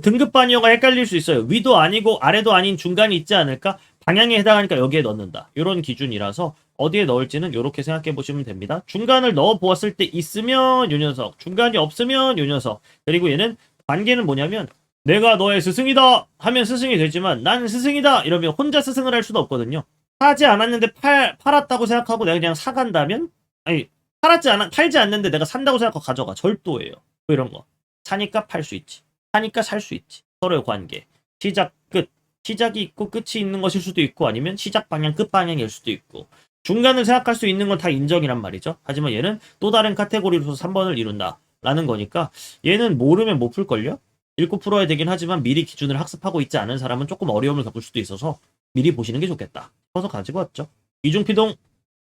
[SPEAKER 1] 등급 반이어가 헷갈릴 수 있어요. 위도 아니고 아래도 아닌 중간이 있지 않을까? 방향에 해당하니까 여기에 넣는다. 이런 기준이라서 어디에 넣을지는 이렇게 생각해 보시면 됩니다. 중간을 넣어 보았을 때 있으면 요 녀석, 중간이 없으면 요 녀석. 그리고 얘는 관계는 뭐냐면 내가 너의 스승이다 하면 스승이 되지만 난 스승이다 이러면 혼자 스승을 할 수도 없거든요. 사지 않았는데 팔았다고 생각하고 내가 그냥 사간다면 아니 팔지 않는데 내가 산다고 생각하고 가져가 절도예요. 뭐 이런 거. 사니까 팔 수 있지. 사니까 살 수 있지. 서로의 관계. 시작 끝. 시작이 있고 끝이 있는 것일 수도 있고 아니면 시작 방향 끝 방향일 수도 있고 중간을 생각할 수 있는 건 다 인정이란 말이죠. 하지만 얘는 또 다른 카테고리로서 3번을 이룬다 라는 거니까 얘는 모르면 못 풀걸요? 읽고 풀어야 되긴 하지만 미리 기준을 학습하고 있지 않은 사람은 조금 어려움을 겪을 수도 있어서 미리 보시는 게 좋겠다 싶어서 가지고 왔죠. 이중피동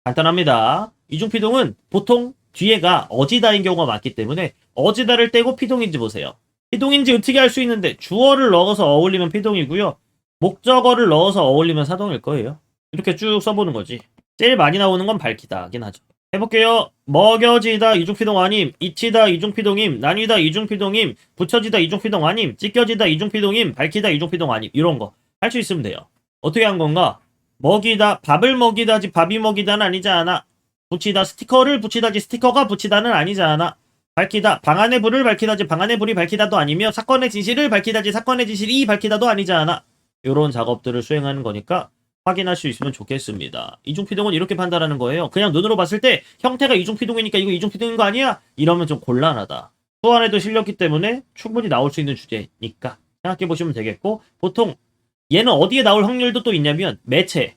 [SPEAKER 1] 간단합니다. 이중피동은 보통 뒤에가 어지다인 경우가 많기 때문에 어지다를 떼고 피동인지 보세요. 피동인지 어떻게 알 수 있는데 주어를 넣어서 어울리면 피동이고요. 목적어를 넣어서 어울리면 사동일 거예요. 이렇게 쭉 써보는 거지. 제일 많이 나오는 건 밝히다긴 하죠. 해볼게요. 먹여지다 이중피동 아님, 잊히다 이중피동임, 나뉘다 이중피동임, 붙여지다 이중피동 아님, 찢겨지다 이중피동임, 밝히다 이중피동 아님 이런 거 할 수 있으면 돼요. 어떻게 한 건가? 먹이다, 밥을 먹이다지 밥이 먹이다는 아니지 않아. 붙이다, 스티커를 붙이다지 스티커가 붙이다는 아니지 않아. 밝히다, 방 안의 불을 밝히다지 방 안의 불이 밝히다도 아니며 사건의 진실을 밝히다지 사건의 진실이 밝히다도 아니지 않아. 이런 작업들을 수행하는 거니까 확인할 수 있으면 좋겠습니다. 이중피동은 이렇게 판단하는 거예요. 그냥 눈으로 봤을 때 형태가 이중피동이니까 이거 이중피동인 거 아니야? 이러면 좀 곤란하다. 수완에도 실렸기 때문에 충분히 나올 수 있는 주제니까 생각해보시면 되겠고 보통 얘는 어디에 나올 확률도 또 있냐면 매체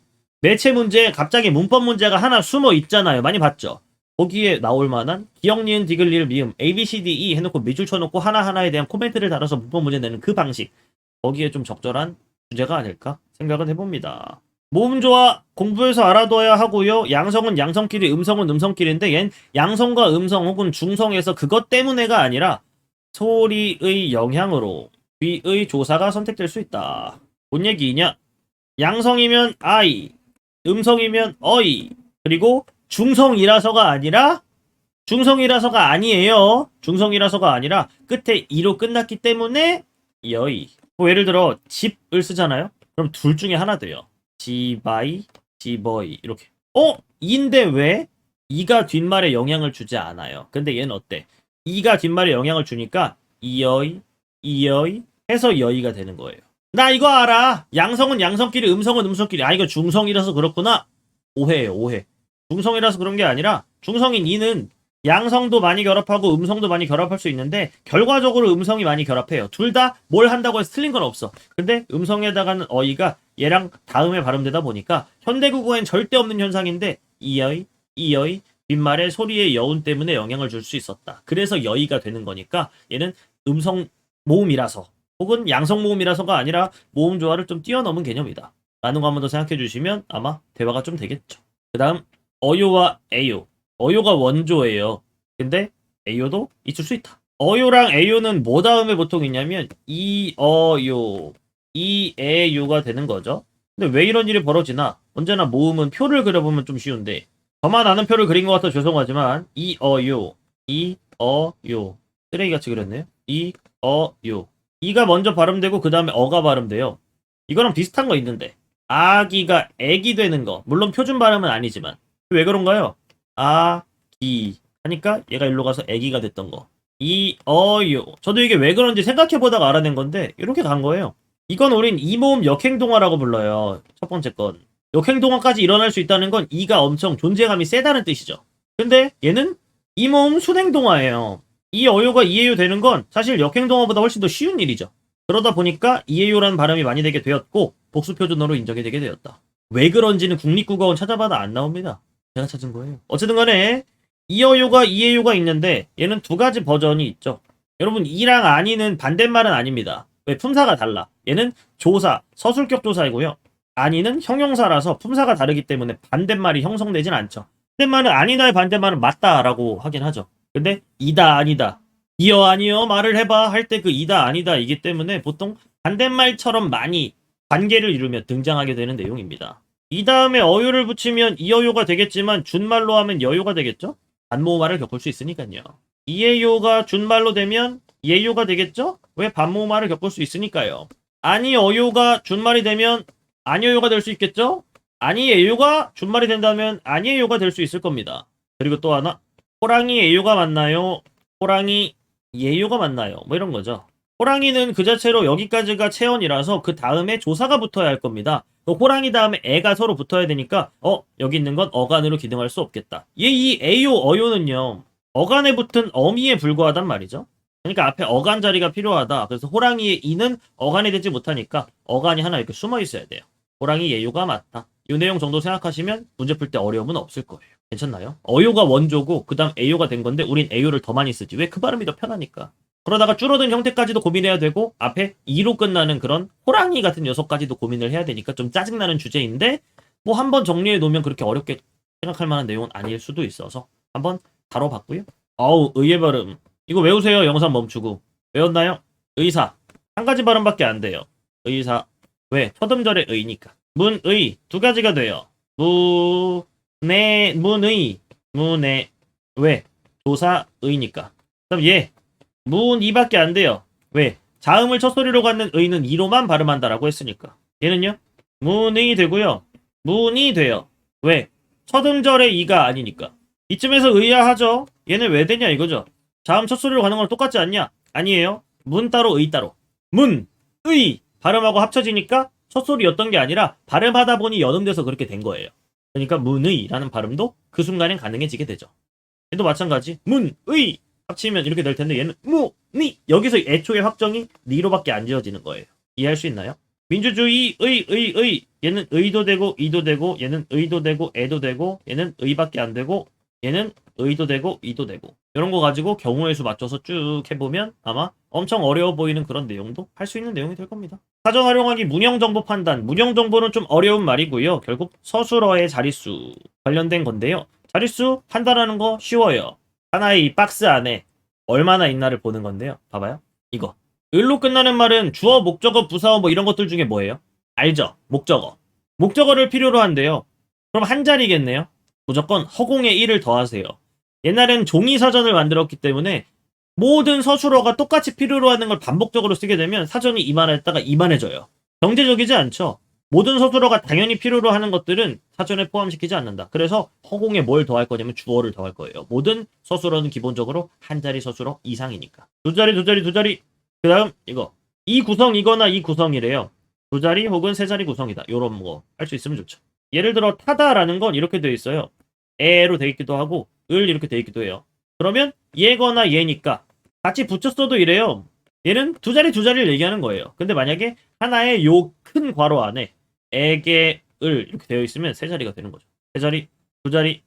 [SPEAKER 1] 문제에 갑자기 문법 문제가 하나 숨어 있잖아요. 많이 봤죠? 거기에 나올 만한 기억, 니은, 디귿, 리을, 미음 A, B, C, D, E 해놓고 밑줄 쳐놓고 하나하나에 대한 코멘트를 달아서 문법 문제 내는 그 방식 거기에 좀 적절한 주제가 아닐까 생각은 해봅니다. 모음 조화 공부해서 알아둬야 하고요. 양성은 양성끼리, 음성은 음성끼리인데 얜 양성과 음성 혹은 중성에서 그것 때문에가 아니라 소리의 영향으로 귀의 조사가 선택될 수 있다. 뭔 얘기냐? 양성이면 I, 음성이면 어이, 그리고 중성이라서가 아니에요. 중성이라서가 아니라 끝에 이로 끝났기 때문에 여의. 뭐 예를 들어 집을 쓰잖아요. 그럼 둘 중에 하나 돼요. 지바이, 지버이 이렇게. 인데 왜? 이가 뒷말에 영향을 주지 않아요. 근데 얘는 어때? 이가 뒷말에 영향을 주니까 이여이, 이여이 해서 여의가 되는 거예요. 나 이거 알아. 양성은 양성끼리, 음성은 음성끼리. 아 이거 중성이라서 그렇구나. 오해예요, 오해. 중성이라서 그런 게 아니라 중성인 이는 양성도 많이 결합하고 음성도 많이 결합할 수 있는데 결과적으로 음성이 많이 결합해요. 둘 다 뭘 한다고 해서 틀린 건 없어. 근데 음성에다가는 어이가 얘랑 다음에 발음되다 보니까 현대국어엔 절대 없는 현상인데 이어이, 이어이 뒷말에 소리의 여운 때문에 영향을 줄 수 있었다. 그래서 여이가 되는 거니까 얘는 음성 모음이라서 혹은 양성 모음이라서가 아니라 모음 조화를 좀 뛰어넘은 개념이다. 라는 거 한번 더 생각해 주시면 아마 대화가 좀 되겠죠. 그 다음 어요와 에요. 어요가 원조예요. 근데 에요도 있을 수 있다. 어요랑 에요는 뭐 다음에 보통 있냐면 이, 어, 요, 이, 에, 요가 되는 거죠. 근데 왜 이런 일이 벌어지나? 언제나 모음은 표를 그려보면 좀 쉬운데 저만 아는 표를 그린 것 같아 죄송하지만 이, 요, 이, 요 쓰레기같이 그렸네요. 이, 요 이가 먼저 발음되고 그 다음에 어가 발음돼요. 이거랑 비슷한 거 있는데 아기가 애기 되는 거 물론 표준 발음은 아니지만 왜 그런가요? 아기 하니까 얘가 일로 가서 애기가 됐던 거 이, 요. 저도 이게 왜 그런지 생각해보다가 알아낸 건데, 이렇게 간 거예요. 이건 우린 이모음 역행동화라고 불러요. 첫 번째 건. 역행동화까지 일어날 수 있다는 건 이가 엄청 존재감이 세다는 뜻이죠. 근데 얘는 이모음 순행동화예요. 이 어요가 이에요 되는 건 사실 역행동화보다 훨씬 더 쉬운 일이죠. 그러다 보니까 이에요라는 발음이 많이 되게 되었고, 복수표준어로 인정이 되게 되었다. 왜 그런지는 국립국어원 찾아봐도 안 나옵니다. 제가 찾은 거예요. 어쨌든 간에, 이어요가 이에요가 있는데 얘는 두 가지 버전이 있죠. 여러분 이랑 아니는 반대말은 아닙니다. 왜 품사가 달라. 얘는 조사, 서술격 조사이고요. 아니는 형용사라서 품사가 다르기 때문에 반대말이 형성되진 않죠. 반대말은 아니다의 반대말은 맞다라고 하긴 하죠. 근데 이다 아니다. 이어 아니어 말을 해봐 할 때 그 이다 아니다 이기 때문에 보통 반대말처럼 많이 관계를 이루며 등장하게 되는 내용입니다. 이 다음에 어요를 붙이면 이어요가 되겠지만 준말로 하면 여요가 되겠죠? 반모음말을 겪을 수 있으니까요. 이에요가 준말로 되면 예요가 되겠죠? 왜 반모음말을 겪을 수 있으니까요. 아니 어요가 준말이 되면 아니어요가 될 수 있겠죠? 아니 예요가 준말이 된다면 아니에요가 될 수 있을 겁니다. 그리고 또 하나 호랑이 예요가 맞나요? 호랑이 예요가 맞나요? 뭐 이런 거죠. 호랑이는 그 자체로 여기까지가 체언이라서 그 다음에 조사가 붙어야 할 겁니다. 호랑이 다음에 애가 서로 붙어야 되니까 여기 있는 건 어간으로 기능할 수 없겠다. 이 에요 어요는요 어간에 붙은 어미에 불과하단 말이죠. 그러니까 앞에 어간 자리가 필요하다. 그래서 호랑이의 이는 어간이 되지 못하니까 어간이 하나 이렇게 숨어 있어야 돼요. 호랑이 예요가 맞다. 이 내용 정도 생각하시면 문제 풀 때 어려움은 없을 거예요. 괜찮나요? 어요가 원조고 그 다음 에요가 된 건데 우린 에요를 더 많이 쓰지. 왜 그 발음이 더 편하니까. 그러다가 줄어든 형태까지도 고민해야 되고 앞에 2로 끝나는 그런 호랑이 같은 녀석까지도 고민을 해야 되니까 좀 짜증나는 주제인데 뭐 한번 정리해 놓으면 그렇게 어렵게 생각할 만한 내용은 아닐 수도 있어서 한번 다뤄봤고요. 어우 의의 발음 이거 외우세요. 영상 멈추고 외웠나요? 의사 한 가지 발음밖에 안 돼요. 의사 왜? 초등절의 의니까 문의 두 가지가 돼요. 문의 문의 왜? 조사의니까 그럼 얘 문 이밖에 안 돼요. 왜? 자음을 첫 소리로 갖는 의는 이로만 발음한다라고 했으니까. 얘는요? 문이 되고요. 문이 돼요. 왜? 첫 음절의 이가 아니니까. 이쯤에서 의아하죠? 얘는 왜 되냐 이거죠. 자음 첫 소리로 가는 거랑 똑같지 않냐? 아니에요. 문 따로 의 따로. 문, 의 발음하고 합쳐지니까 첫 소리였던 게 아니라 발음하다 보니 연음돼서 그렇게 된 거예요. 그러니까 문의라는 발음도 그 순간엔 가능해지게 되죠. 얘도 마찬가지. 문의 합치면 이렇게 될 텐데 얘는 니 여기서 애초에 확정이 니로밖에 안 지어지는 거예요. 이해할 수 있나요? 민주주의 의 얘는 의도 되고 이도 되고 얘는 의도 되고 애도 되고 얘는 의밖에 안 되고 얘는 의도 되고 이도 되고 이런 거 가지고 경우의 수 맞춰서 쭉 해보면 아마 엄청 어려워 보이는 그런 내용도 할 수 있는 내용이 될 겁니다. 사전 활용하기 문형 정보 판단 문형 정보는 좀 어려운 말이고요. 결국 서술어의 자릿수 관련된 건데요. 자릿수 판단하는 거 쉬워요. 하나의 이 박스 안에 얼마나 있나를 보는 건데요. 봐봐요. 이거. 을로 끝나는 말은 주어, 목적어, 부사어 뭐 이런 것들 중에 뭐예요? 알죠? 목적어. 목적어를 필요로 한대요. 그럼 한 자리겠네요. 무조건 허공에 1을 더하세요. 옛날엔 종이 사전을 만들었기 때문에 모든 서술어가 똑같이 필요로 하는 걸 반복적으로 쓰게 되면 사전이 이만했다가 이만해져요. 경제적이지 않죠? 모든 서술어가 당연히 필요로 하는 것들은 사전에 포함시키지 않는다. 그래서 허공에 뭘 더할 거냐면 주어를 더할 거예요. 모든 서술어는 기본적으로 한 자리 서술어 이상이니까. 두 자리, 두 자리, 두 자리. 그 다음 이거. 이 구성이거나 이 구성이래요. 두 자리 혹은 세 자리 구성이다. 요런 거 할 수 있으면 좋죠. 예를 들어 타다라는 건 이렇게 되어 있어요. 에로 되어 있기도 하고 을 이렇게 되어 있기도 해요. 그러면 얘거나 얘니까 같이 붙였어도 이래요. 얘는 두 자리 두 자리를 얘기하는 거예요. 근데 만약에 하나의 요 큰 괄호 안에 에게 을 이렇게 되어 있으면 세 자리가 되는 거죠. 세 자리, 두 자리.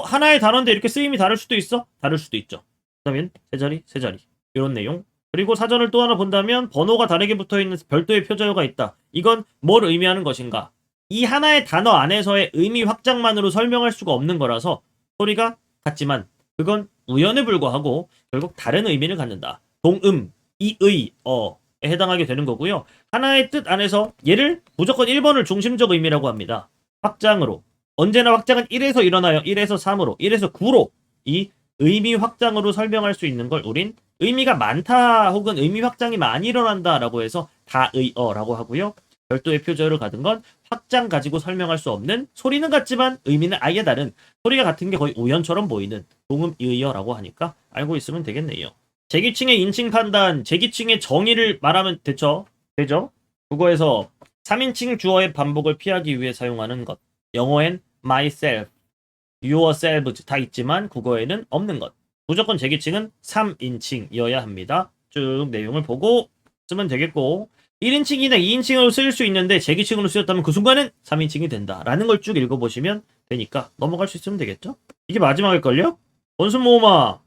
[SPEAKER 1] 하나의 단어인데 이렇게 쓰임이 다를 수도 있어? 다를 수도 있죠. 그러면 세 자리, 세 자리. 이런 내용. 그리고 사전을 또 하나 본다면 번호가 다르게 붙어있는 별도의 표저어가 있다. 이건 뭘 의미하는 것인가? 이 하나의 단어 안에서의 의미 확장만으로 설명할 수가 없는 거라서 소리가 같지만 그건 우연에 불과하고 결국 다른 의미를 갖는다. 동음, 이의, 어에 해당하게 되는 거고요. 하나의 뜻 안에서 얘를 무조건 1번을 중심적 의미라고 합니다. 확장으로. 언제나 확장은 1에서 일어나요. 1에서 3으로, 1에서 9로 이 의미 확장으로 설명할 수 있는 걸 우린 의미가 많다 혹은 의미 확장이 많이 일어난다라고 해서 다의어라고 하고요. 별도의 표절을 가진 건 확장 가지고 설명할 수 없는 소리는 같지만 의미는 아예 다른 소리가 같은 게 거의 우연처럼 보이는 동음의어라고 하니까 알고 있으면 되겠네요. 제기층의 인칭 판단, 제기층의 정의를 말하면 되죠? 국어에서 3인칭 주어의 반복을 피하기 위해 사용하는 것. 영어엔 myself, yourselves 다 있지만 국어에는 없는 것. 무조건 제기층은 3인칭이어야 합니다. 쭉 내용을 보고 쓰면 되겠고 1인칭이나 2인칭으로 쓸 수 있는데 제기층으로 쓰였다면 그 순간은 3인칭이 된다라는 걸 쭉 읽어보시면 되니까 넘어갈 수 있으면 되겠죠? 이게 마지막일걸요? 원순 모음아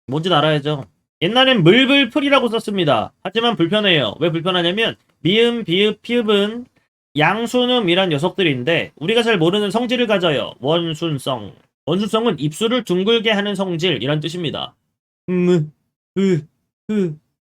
[SPEAKER 1] 뭔지 알아야죠. 옛날엔 물불풀이라고 썼습니다. 하지만 불편해요. 왜 불편하냐면 미음, 비읍, 피읍은 양순음이란 녀석들인데 우리가 잘 모르는 성질을 가져요. 원순성. 원순성은 입술을 둥글게 하는 성질이란 뜻입니다. 으,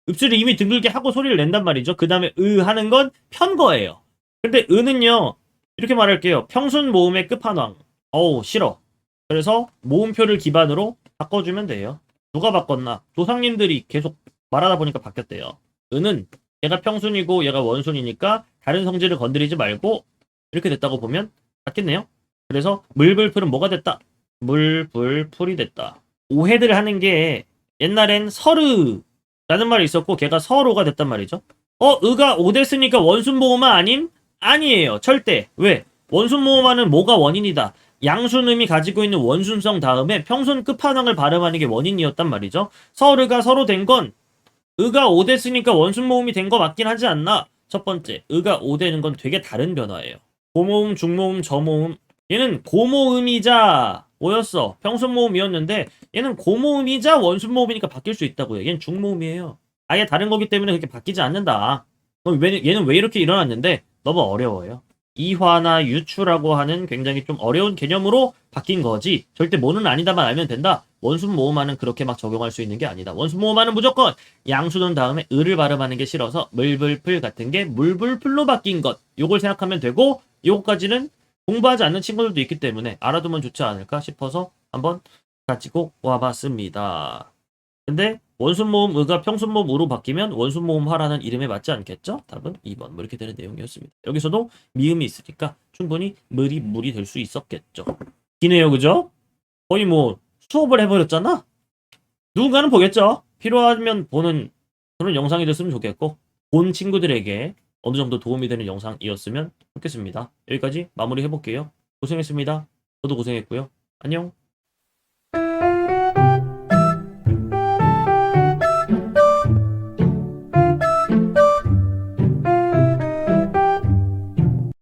[SPEAKER 1] 입술을 이미 둥글게 하고 소리를 낸단 말이죠. 그 다음에 하는 건 편거예요. 근데 는요 이렇게 말할게요. 평순 모음의 끝판왕. 어우 싫어. 그래서 모음표를 기반으로 바꿔주면 돼요. 누가 바꿨나? 조상님들이 계속 말하다 보니까 바뀌었대요. 는 얘가 평순이고 얘가 원순이니까 다른 성질을 건드리지 말고 이렇게 됐다고 보면 맞겠네요. 그래서 물불풀은 뭐가 됐다? 물불풀이 됐다. 오해를 하는 게 옛날엔 서르라는 말이 있었고 걔가 서로가 됐단 말이죠. 의가 오 됐으니까 원순모음화 아님? 아니에요. 절대. 왜? 원순모음화는 뭐가 원인이다. 양순음이 가지고 있는 원순성 다음에 평순 끝판왕을 발음하는 게 원인이었단 말이죠. 서르가 서로 된 건 의가 오 됐으니까 원순모음이 된 거 맞긴 하지 않나? 첫 번째, 의가 오 되는 건 되게 다른 변화예요. 고모음, 중모음, 저모음. 얘는 고모음이자 뭐였어? 평순모음이었는데 얘는 고모음이자 원순모음이니까 바뀔 수 있다고요. 얘는 중모음이에요. 아예 다른 거기 때문에 그렇게 바뀌지 않는다. 얘는 왜 이렇게 일어났는데 너무 어려워요. 이화나 유추라고 하는 굉장히 좀 어려운 개념으로 바뀐 거지. 절대 뭐는 아니다만 알면 된다. 원순 모음화는 그렇게 막 적용할 수 있는 게 아니다. 원순 모음화는 무조건 양수는 다음에 을을 발음하는 게 싫어서 물불풀 같은 게 물불풀로 바뀐 것. 요걸 생각하면 되고 요거까지는 공부하지 않는 친구들도 있기 때문에 알아두면 좋지 않을까 싶어서 한번 가지고 와봤습니다. 근데 원순모음 의가 평순모음 우로 바뀌면 원순모음화라는 이름에 맞지 않겠죠? 답은 2번. 뭐 이렇게 되는 내용이었습니다. 여기서도 미음이 있으니까 충분히 물이 될 수 있었겠죠. 기네요, 그죠? 거의 뭐 수업을 해버렸잖아? 누군가는 보겠죠? 필요하면 보는 그런 영상이 됐으면 좋겠고 본 친구들에게 어느 정도 도움이 되는 영상이었으면 좋겠습니다. 여기까지 마무리 해볼게요. 고생했습니다. 저도 고생했고요. 안녕.